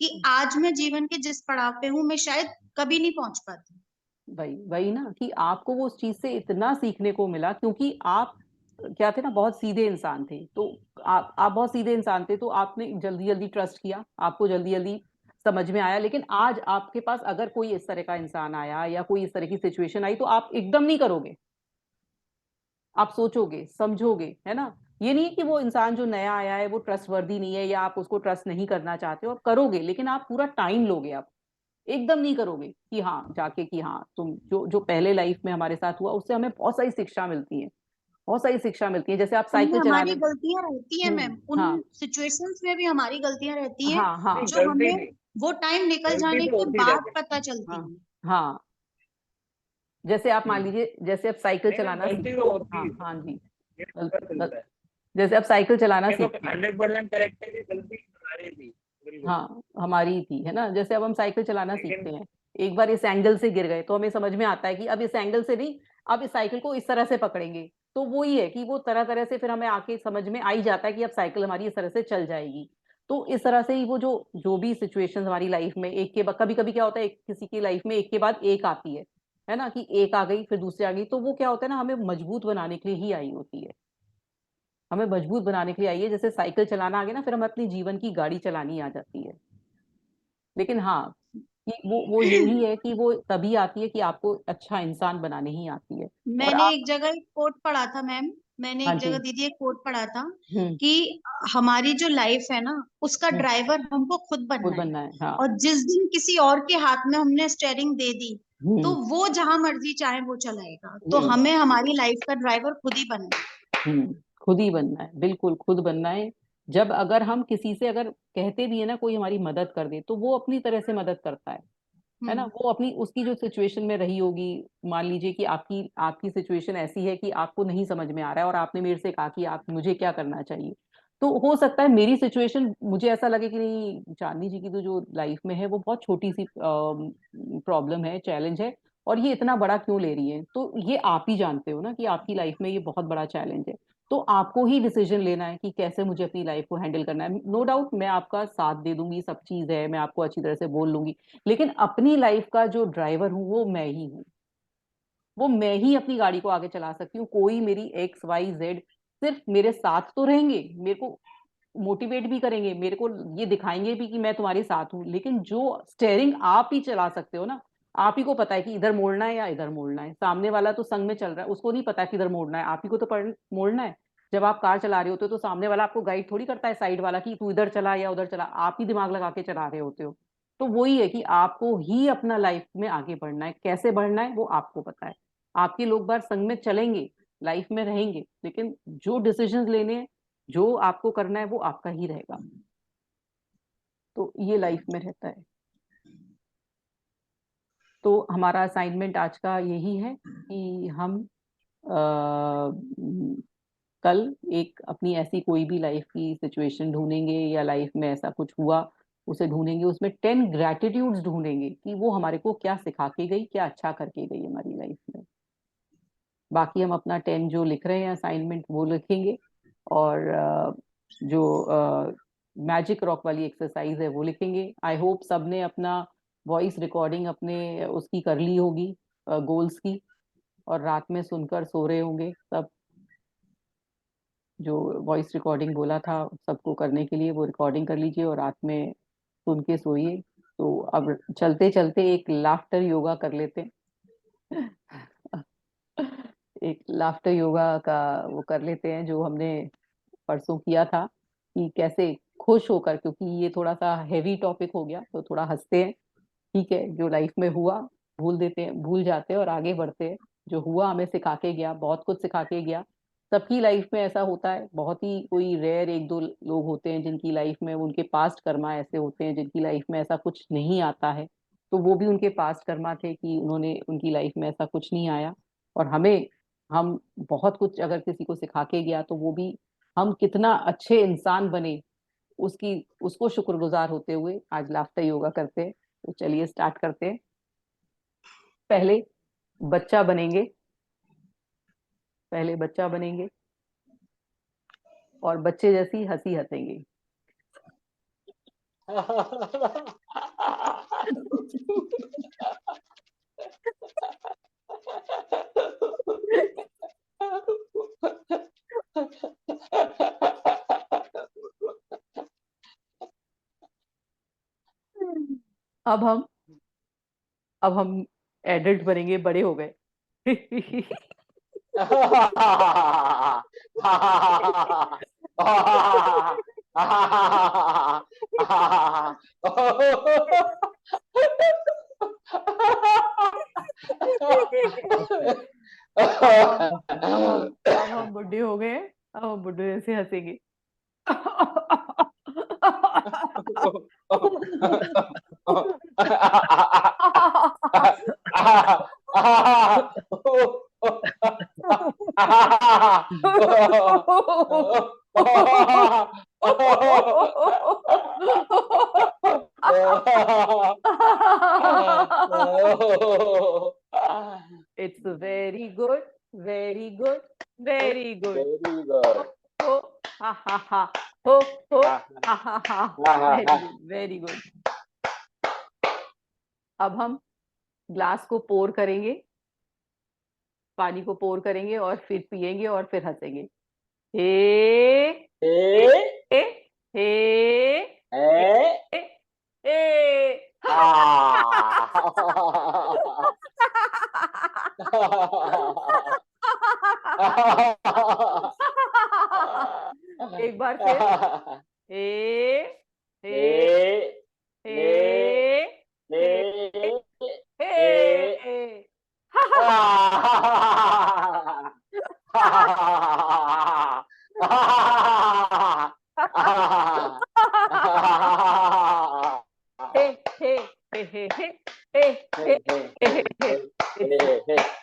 कि आज मैं जीवन के जिस पड़ाव पे हूँ मैं शायद कभी नहीं पहुंच पाती। वही वही ना, कि आपको वो उस चीज से इतना सीखने को मिला, क्योंकि आप क्या थे ना, बहुत सीधे इंसान थे। तो आप बहुत सीधे इंसान थे, तो आपने जल्दी जल्दी ट्रस्ट किया, आपको जल्दी जल्दी समझ में आया। लेकिन आज आपके पास अगर कोई इस तरह का इंसान आया या कोई इस तरह की सिचुएशन आई, तो आप एकदम नहीं करोगे, आप सोचोगे, समझोगे, है ना। ये नहीं है कि वो इंसान जो नया आया है वो ट्रस्टवर्दी नहीं है या आप उसको ट्रस्ट नहीं करना चाहते हो, आप करोगे, लेकिन आप पूरा टाइम लोगे, आप एकदम नहीं करोगे कि हाँ जाके कि हाँ तुम जो जो पहले लाइफ में हमारे साथ हुआ उससे हमें बहुत सारी शिक्षा मिलती है, बहुत सारी शिक्षा मिलती है। जैसे आप उनमें साइकिल हमारी चलाने, गलतियां रहती है मैम, उन हाँ सिचुएशंस में भी हमारी गलतियां रहती हैं हाँ हाँ नहीं जो गलती हमें नहीं, वो टाइम निकल गलती जाने तो के होती बाद रहती पता चलती हाँ है। हाँ। जैसे आप मान है। लीजिए, जैसे आप साइकिल नहीं नहीं चलाना गलती सीखते तो हो, होती हाँ है, हाँ जी, ये गल, पता गल, चलता है। जैसे आप साइकिल चलाना ये तो सीखते हैं, 100% करेक्ट है कि गलती हमारी थी, बिल्कुल। हाँ हमारी ही थी, है ना। जैसे अब हम साइकिल चलाना सीखते लेकिन हैं, एक बार इस एंगल से गिर गए तो हमें समझ में आता है कि अब इस एंगल से नहीं, अब इस साइकिल को इस तरह से पकड़ेंगे। तो वो ही है कि वो तरह तरह से फिर हमें आके समझ में आ ही जाता है कि अब साइकिल हमारी इस तरह से चल जाएगी। तो इस तरह से ही वो जो जो भी सिचुएशंस हमारी लाइफ में एक के बाद, कभी कभी क्या होता है किसी की लाइफ में एक के बाद एक आती है ना, कि एक आ गई फिर दूसरी आ गई, तो वो क्या होता है ना, हमें मजबूत बनाने के लिए ही आई होती है, हमें मजबूत बनाने के लिए आई है। जैसे साइकिल चलाना आ गया ना, फिर हमें अपनी जीवन की गाड़ी चलानी आ जाती है। लेकिन हाँ, कि वो यही है कि वो तभी आती है कि आपको अच्छा इंसान बनाने ही आती है। और मैंने आप, एक जगह एक कोट पढ़ा था मैम, मैंने हाँ एक जी, जगह दीदी एक कोट पढ़ा था हम्म कि हमारी जो लाइफ है ना उसका हम्म, ड्राइवर हमको खुद खुद बनना है। बनना है, हाँ, और जिस दिन किसी और के हाथ में हमने स्टेयरिंग दे दी तो हम्म वो जहां मर्जी चाहे वो चलाएगा, तो हम्म हमें हमारी लाइफ का ड्राइवर खुद ही बनना है। खुद ही बनना है, बिल्कुल खुद बनना है। जब अगर हम किसी से अगर कहते भी है ना कोई हमारी मदद कर दे, तो वो अपनी तरह से मदद करता है ना, हम्म। वो अपनी उसकी जो सिचुएशन में रही होगी। मान लीजिए कि आपकी आपकी सिचुएशन ऐसी है कि आपको नहीं समझ में आ रहा है और आपने मेरे से कहा कि आप मुझे क्या करना चाहिए, तो हो सकता है मेरी सिचुएशन मुझे ऐसा लगे कि नहीं, चांदनी जी की तो जो लाइफ में है वो बहुत छोटी सी प्रॉब्लम है, चैलेंज है, और ये इतना बड़ा क्यों ले रही है। तो ये आप ही जानते हो ना कि आपकी लाइफ में ये बहुत बड़ा चैलेंज है। तो आपको ही डिसीजन लेना है कि कैसे मुझे अपनी लाइफ को हैंडल करना है। नो डाउट मैं आपका साथ दे दूंगी, सब चीज है, मैं आपको अच्छी तरह से बोल लूंगी, लेकिन अपनी लाइफ का जो ड्राइवर हूँ वो मैं ही हूँ। वो मैं ही अपनी गाड़ी को आगे चला सकती हूँ। कोई मेरी एक्स वाई जेड सिर्फ मेरे साथ तो रहेंगे, मेरे को मोटिवेट भी करेंगे, मेरे को ये दिखाएंगे भी कि मैं तुम्हारे साथ हूँ, लेकिन जो स्टेयरिंग आप ही चला सकते हो ना, आप ही को पता है कि इधर मोड़ना है या इधर मोड़ना है। सामने वाला तो संग में चल रहा है, उसको नहीं पता कि इधर मोड़ना है, आप ही को तो मोड़ना है। जब आप कार चला रहे होते हो तो सामने वाला आपको गाइड थोड़ी करता है, साइड वाला, कि तू इधर चला या उधर चला, आप ही दिमाग लगा के चला रहे होते हो। तो वही है कि आपको ही अपना लाइफ में आगे बढ़ना है, कैसे बढ़ना है वो आपको पता है। आपके लोग बार संग में चलेंगे, लाइफ में रहेंगे, लेकिन जो डिसीजंस लेने हैं, जो आपको करना है वो आपका ही रहेगा। तो ये लाइफ में रहता है। तो हमारा असाइनमेंट आज का यही है कि हम कल एक अपनी ऐसी कोई भी लाइफ की सिचुएशन ढूंढेंगे या लाइफ में ऐसा कुछ हुआ उसे ढूंढेंगे, उसमें 10 ग्रेटिट्यूड्स ढूंढेंगे कि वो हमारे को क्या सिखा के गई, क्या अच्छा करके गई हमारी लाइफ में। बाकी हम अपना 10 जो लिख रहे हैं असाइनमेंट वो लिखेंगे, और जो मैजिक रॉक वाली एक्सरसाइज है वो लिखेंगे। आई होप सबने अपना वॉइस रिकॉर्डिंग अपने उसकी कर ली होगी, गोल्स की, और रात में सुनकर सो रहे होंगे सब। जो वॉइस रिकॉर्डिंग बोला था सबको करने के लिए, वो रिकॉर्डिंग कर लीजिए और रात में सुन के सोइए। तो अब चलते चलते एक लाफ्टर योगा कर लेते हैं। एक लाफ्टर योगा का वो कर लेते हैं जो हमने परसों किया था, कि कैसे खुश होकर, क्योंकि ये थोड़ा सा हैवी टॉपिक हो गया तो थोड़ा हंसते हैं। ठीक है, जो लाइफ में हुआ भूल देते हैं, भूल जाते हैं और आगे बढ़ते हैं। जो हुआ हमें सिखा के गया, बहुत कुछ सिखा के गया। सबकी लाइफ में ऐसा होता है, बहुत ही कोई रेयर एक दो लोग होते हैं जिनकी लाइफ में उनके पास्ट कर्मा ऐसे होते हैं, जिनकी लाइफ में ऐसा कुछ नहीं आता है। तो वो भी उनके पास्ट कर्मा थे कि उन्होंने उनकी लाइफ में ऐसा कुछ नहीं आया। और हमें, हम बहुत कुछ अगर किसी को सिखा के गया तो वो भी हम कितना अच्छे इंसान बने उसकी, उसको शुक्रगुजार होते हुए आज लाफ्टर योगा करते हैं। तो चलिए स्टार्ट करते हैं। पहले बच्चा बनेंगे, पहले बच्चा बनेंगे और बच्चे जैसी हंसी हंसेंगे। अब हम अब हम एडल्ट बनेंगे, बड़े हो गए। अब हम बुढ़े हो गए हैं, अब हम बुढ़े से हंसेंगे। It's very good, very good, very good. Very good. हो हा हा हा हो हा हा हा वेरी गुड वेरी गुड। अब हम ग्लास को पोर करेंगे, पानी को पोर करेंगे और फिर पिएंगे और फिर हंसेंगे। हे हे हे हे हे हे एक बार फिर हे हे हे हे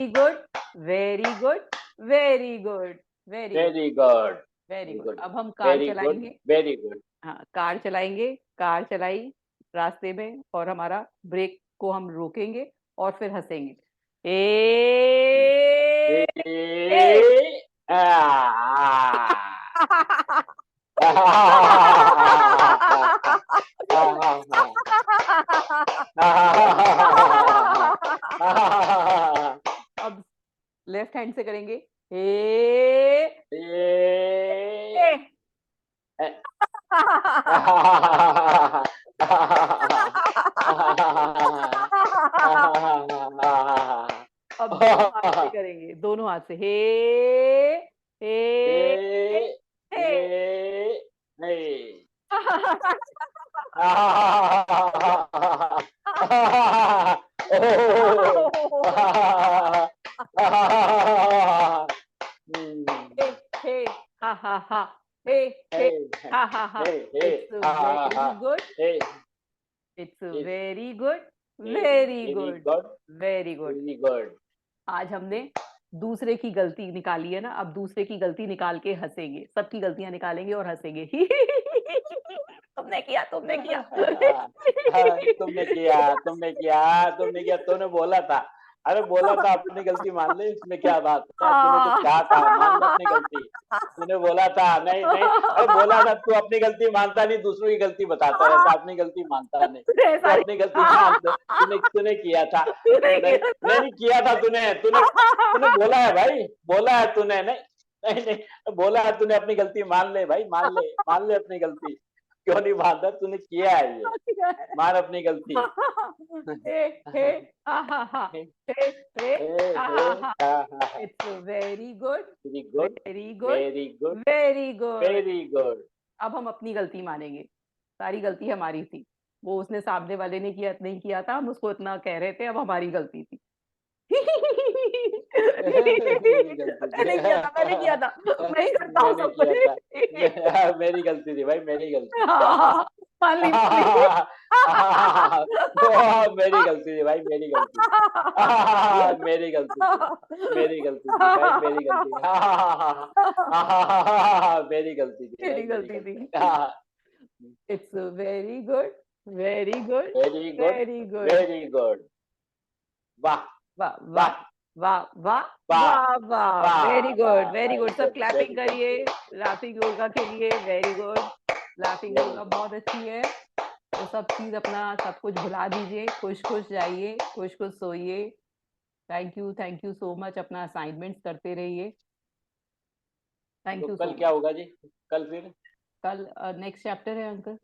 good very good very good very Very good. Very Very good. good. अब हम कार Very good. चलाएंगे। Very good. हाँ, कार चलाएंगे, कार चलाई रास्ते में और हमारा ब्रेक को हम रोकेंगे और फिर हंसेंगे। अब लेफ्ट हैंड से करेंगे अब दोनों हाथ से करेंगे, दोनों हाथ से हा हा हा ha ha ha. It's very good. It's very good. Very good. Very good. Very good. आज हमने दूसरे की गलती निकाली है ना, अब दूसरे की गलती निकाल के हंसेंगे, सबकी गलतियां निकालेंगे और हंसेंगे। तुमने किया तुमने किया तुमने किया तूने बोला था, अरे बोला था अपनी गलती मान ले, इसमें क्या बात है, तूने कुछ कहा था, मान ले अपनी गलती, तूने बोला था, नहीं नहीं, अरे बोला था, तू अपनी गलती मानता नहीं, दूसरों की गलती बताता रहता, अपनी गलती मानता नहीं, तू अपनी गलती मानता, तूने किया था, नहीं किया था तूने बोला है भाई, बोला है तूने, नहीं बोला है तूने, अपनी गलती मान ले भाई, मान ले अपनी गलती, क्यों नहीं मानता, तूने किया है ये, मान अपनी गलती। It's very good. Very good. Very good. Very good. Very good. Very good. अब हम अपनी गलती मानेंगे, सारी गलती हमारी थी, वो उसने सामने वाले ने किया नहीं किया था, हम उसको इतना कह रहे थे, अब हमारी गलती थी। मैंने किया था मैं ही करता हूँ सब कुछ। मेरी गलती थी भाई, मेरी गलती मान ली मेरी गलती थी भाई, मेरी गलती मेरी गलती भाई, मेरी गलती थी, मेरी गलती थी। It's very good very good very good very good very good. वाह वाह वाह वाह वाह वाह वाह वेरी गुड। सब क्लैपिंग करिए लाफिंग योगा के लिए। Very good. लाफिंग योगा बहुत अच्छी है। तो सब चीज अपना सब कुछ भुला दीजिए, खुश खुश जाइए, खुश खुश सोइए। Thank you so much. अपना असाइनमेंट्स करते रहिए। Thank you. कल क्या होगा जी? कल फिर कल नेक्स्ट चैप्टर है अंकल,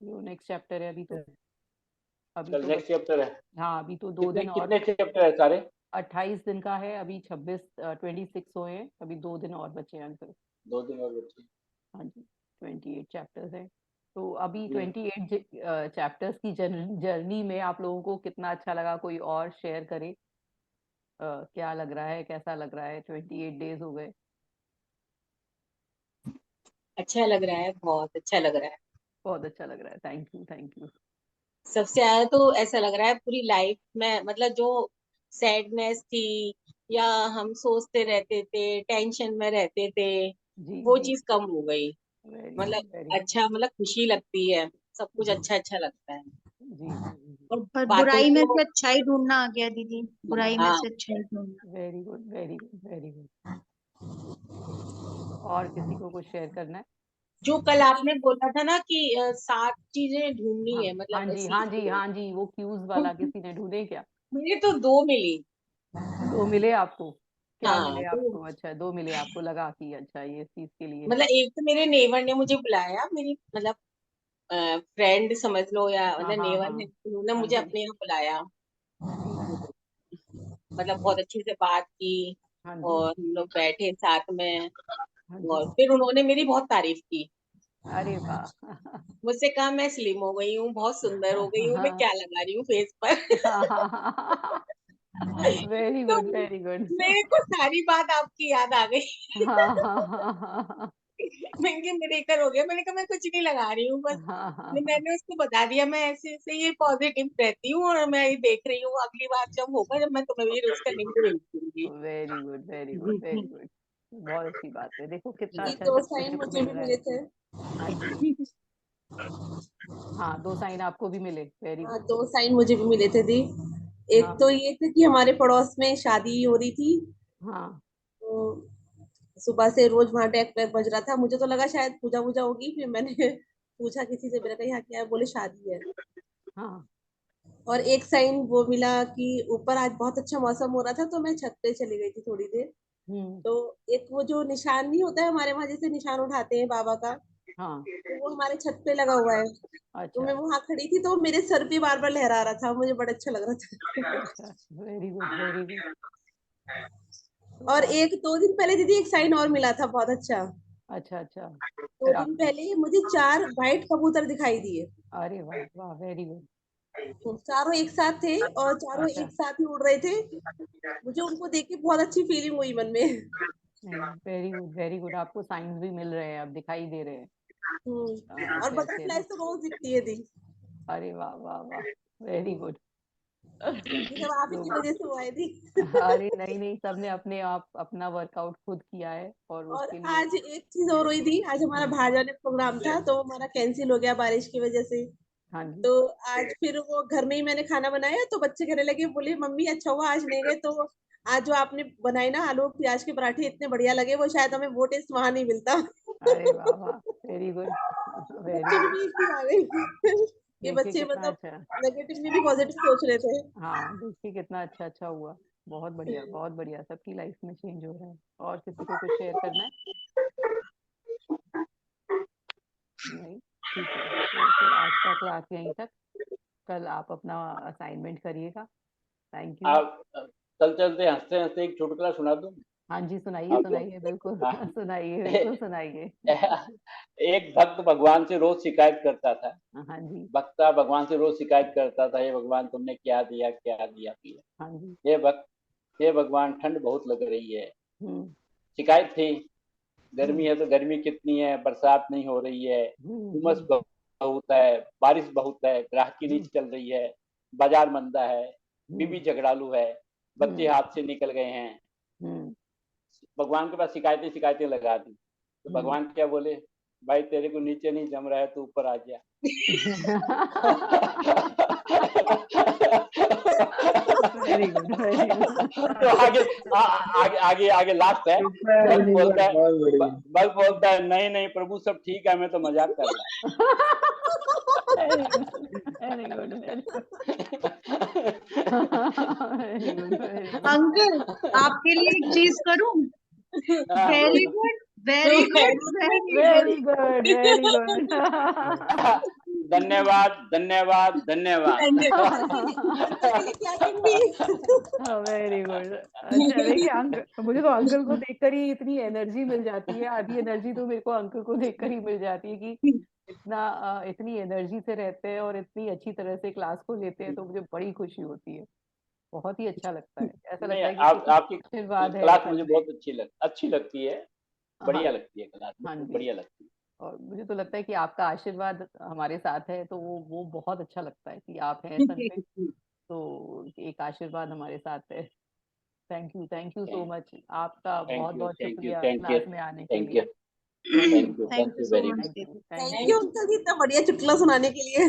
जो नेक्स्ट चैप्टर है। अभी तो नेक्स्ट चैप्टर है। हाँ अभी तो 2 दिन और। कितने चैप्टर है सारे? 28 दिन का है। अभी 26 26 हुए हैं, अभी 2 दिन और बचे हैं अंकल। 2 दिन और बचे। हाँ जी, 28 चैप्टर्स हैं। तो अभी जी। 28 चैप्टर्स की जर्नी में आप लोगों को कितना अच्छा लगा, कोई और शेयर करे? क्या लग रहा है, कैसा लग रहा है? 28 डेज हो गए। अच्छा लग रहा है, बहुत अच्छा लग रहा है। बहुत अच्छा लग रहा है, थैंक यू, थैंक यू। सबसे ज्यादा तो ऐसा लग रहा है पूरी लाइफ में, मतलब जो सैडनेस थी या हम सोचते रहते थे, टेंशन में रहते थे, जी वो जी, चीज कम हो गई। वेरी मतलब गुड, वेरी गुड। अच्छा, मतलब खुशी लगती है, सब कुछ जी अच्छा अच्छा लगता है। जी जी जी, और और बातों बुराई में को, से अच्छाई ढूंढना आ गया दीदी, बुराई में हाँ, से अच्छाई ढूंढना। Very good, very good, very good. और किसी को कुछ शेयर करना है? जो कल आपने बोला था ना कि 7 चीजें ढूंढनी हाँ है, हाँ मतलब जी, हाँ सीख जी, के। हाँ जी, वो क्यूज वाला किसी ने ढूंढे क्या? मुझे तो 2 मिली। 2 मिले आपको? क्या हाँ, मिले तो आपको? अच्छा, 2 मिले आपको, लगा कि अच्छा ये इस चीज के लिए है। मतलब एक तो मेरे नेवर ने मुझे बुलाया, मेरी मतलब फ्रेंड समझ लो या हाँ मतलब हाँ नेवर हाँ, है, उन्होंने हाँ मुझे जी, अपने यहाँ बुलाया। जी, मतलब बहुत अच्छे से बात की हाँ जी, और हम लोग बैठे साथ में। हाँ और जी। फिर उन्होंने मेरी बहुत तारीफ की। अरे वाह! मुझसे कहा मैं स्लिम हो गई हूँ, बहुत सुंदर हो गई हूँ, मैं क्या लगा रही हूँ फेस पर। वेरी तो गुड, वेरी गुड। मेरे को सारी बात आपकी याद आ गई। हाँ हाँ हाँ हाँ मैंने मिरेकल हो गया, मैंने कहा मैं कुछ नहीं लगा रही हूँ, बस हाँ हाँ, मैंने उसको बता दिया मैं ऐसे ऐसे ये पॉजिटिव रहती हूँ और मैं ये देख रही हूँ, अगली बार जब होगा जब मैं तुम्हें भी उसका लिंक भेज दूंगी। Very good, very good, very good. बहुत अच्छी बात है, देखो कितना ये अच्छा 2 अच्छा साइन सुनने को मुझे मिल भी रहा है। मिले थे। हाँ जी, हाँ, 2 साइन आपको भी मिले, वेरी हाँ, गुड। 2 साइन मुझे भी मिले थे दी। एक हाँ तो ये थे कि हमारे पड़ोस में शादी हो रही थी, हाँ तो सुबह से रोज वहां डेक पे बज रहा था, मुझे तो लगा शायद पूजा वूजा होगी, फिर मैंने पूछा किसी से, मैंने कहा यहाँ क्या है, बोले शादी है। हाँ, और एक साइन वो मिला कि ऊपर आज बहुत अच्छा मौसम हो रहा था, तो मैं छत पे चली गई थी थोड़ी देर। हम्म, तो एक वो जो निशान नहीं होता है हमारे वहां, जैसे निशान उठाते हैं बाबा का, हाँ, तो वो हमारे छत पे लगा हुआ है। तो अच्छा मैं वहां खड़ी थी, तो मेरे सर पे बार बार लहरा रहा था, मुझे बड़ा अच्छा लग रहा था। अच्छा, वेरी गुड, वेरी गुड। तो और आप, एक 2 दिन पहले दीदी एक साइन और मिला था बहुत अच्छा। अच्छा अच्छा, दो फिर दिन आपने, पहले मुझे 4 वाइट कबूतर दिखाई दिए। अरे वाह वाह, वेरी गुड। चारों एक साथ थे और चारों अच्छा, एक साथ ही उड़ रहे थे। मुझे उनको देख के बहुत अच्छी फीलिंग हुई मन में। नहीं, वेरी गुड, वेरी गुड, आपको साइंस भी मिल रहे हैं, अब दिखाई दे रहे हैं। और अच्छे अच्छे बटरफ्लाई ना, तो रोज दिखती है दी। अरे वाह वाह वाह, वेरी गुड। ये सब आप ही की लोग, वजह से हुआ है दी। अरे नहीं नहीं, सबने अपने आप अपना वर्कआउट खुद किया है और और उसके लिए। आज एक चीज और हुई थी, आज हमारा बाहर जाने का प्रोग्राम था, तो हमारा कैंसिल हो गया बारिश की वजह से। हाँ जी, तो आज फिर वो घर में ही मैंने खाना बनाया, तो बच्चे कहने लगे, बोले मम्मी अच्छा हुआ आज नहीं गए, तो आज जो आपने बनाई ना आलू प्याज के पराठे इतने बढ़िया लगे, वो शायद हमें वो टेस्ट वहां नहीं मिलता। अरे वाह वाह, वेरी गुड, वेरी बच्चों में गुड। भी एक चीज आ गई। ये देखिए बच्चे कितना मतलब अच्छा, नेगेटिव में भी पॉजिटिव सोच रहे थे। हाँ देखिए कितना अच्छा अच्छा हुआ। बहुत बढ़िया, बहुत बढ़िया, सबकी लाइफ में चेंज हो रहा है। और किसी को कुछ शेयर करना है? नहीं, ठीक है, तो फिर आज का क्लास यहीं तक। कल आप अपना असाइनमेंट करिएगा। Thank you. आप चल चलते हंसते हंसते एक चुटकुला सुना दूं हाँ जी, सुनाइए आपको? सुनाइए, बिल्कुल हाँ। सुनाइए, बिल्कुल सुनाइए। एक भक्त भगवान से रोज शिकायत करता था। हाँ जी, भक्ता भगवान से रोज शिकायत करता था, हे भगवान तुमने क्या दिया पिया। हाँ जी, हे भक्त, हे भगवान ठंड बहुत लग रही है। हम्म शिकायत थी, गर्मी हम्म है तो गर्मी कितनी है, बरसात नहीं हो रही है, उमस हम्म बहुत है, बारिश बहुत है, ग्राहकी नहीं हम्म चल रही है, बाजार मंदा है, बीबी हम्म झगड़ालू है, बच्चे हम्म हाथ से निकल गए हैं। हम्म भगवान के पास शिकायतें शिकायतें लगा दी, तो हम्म। भगवान क्या बोले, भाई तेरे को नीचे नहीं जम रहा है तो ऊपर आ जा। Very good, very good. तो आगे आगे आगे लास्ट है। सुपर भक्त डुपर बोलता है, बहुत बढ़िया। भक्त बोलता है नहीं नहीं प्रभु सब ठीक है, मैं तो मजाक कर very good, very good, very very good, very good. Uncle, आपके लिए एक चीज करूं? रहा है। Very good, very good, very good. Very good, very good. धन्यवाद धन्यवाद धन्यवाद। Very good. अच्छा देखिए मुझे तो अंकल को देखकर ही इतनी एनर्जी मिल जाती है, आधी एनर्जी तो मेरे को अंकल को देखकर ही मिल जाती है कि इतनी एनर्जी से रहते हैं और इतनी अच्छी तरह से क्लास को लेते हैं, तो मुझे बड़ी खुशी होती है, बहुत ही अच्छा लगता है। ऐसा नहीं, लगता है कि आपकी आशीर्वाद है क्लास सच मुझे में। बहुत अच्छी लगती है, बढ़िया हाँ लगती है क्लास, हाँ बहुत जी। बढ़िया लगती है। और मुझे तो लगता है कि आपका आशीर्वाद हमारे साथ है, तो वो बहुत अच्छा लगता है कि आप हैं सन पे, तो एक आशीर्वाद हमारे साथ है। थैंक यू सो मच, आपका बहुत बहुत शुक्रिया क्लास में आने के थैंक यू लिए। Thank you Thank you so very much, much. Devi. Thank you uncle ji इतना बढ़िया चुटकुला सुनाने के लिए।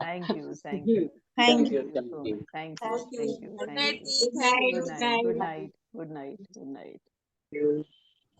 Thank you thank you Thank you. So much. Thank you Thank you. Thank you good thank night you. जी, Good thank night. You. Good night good night good night good night. you.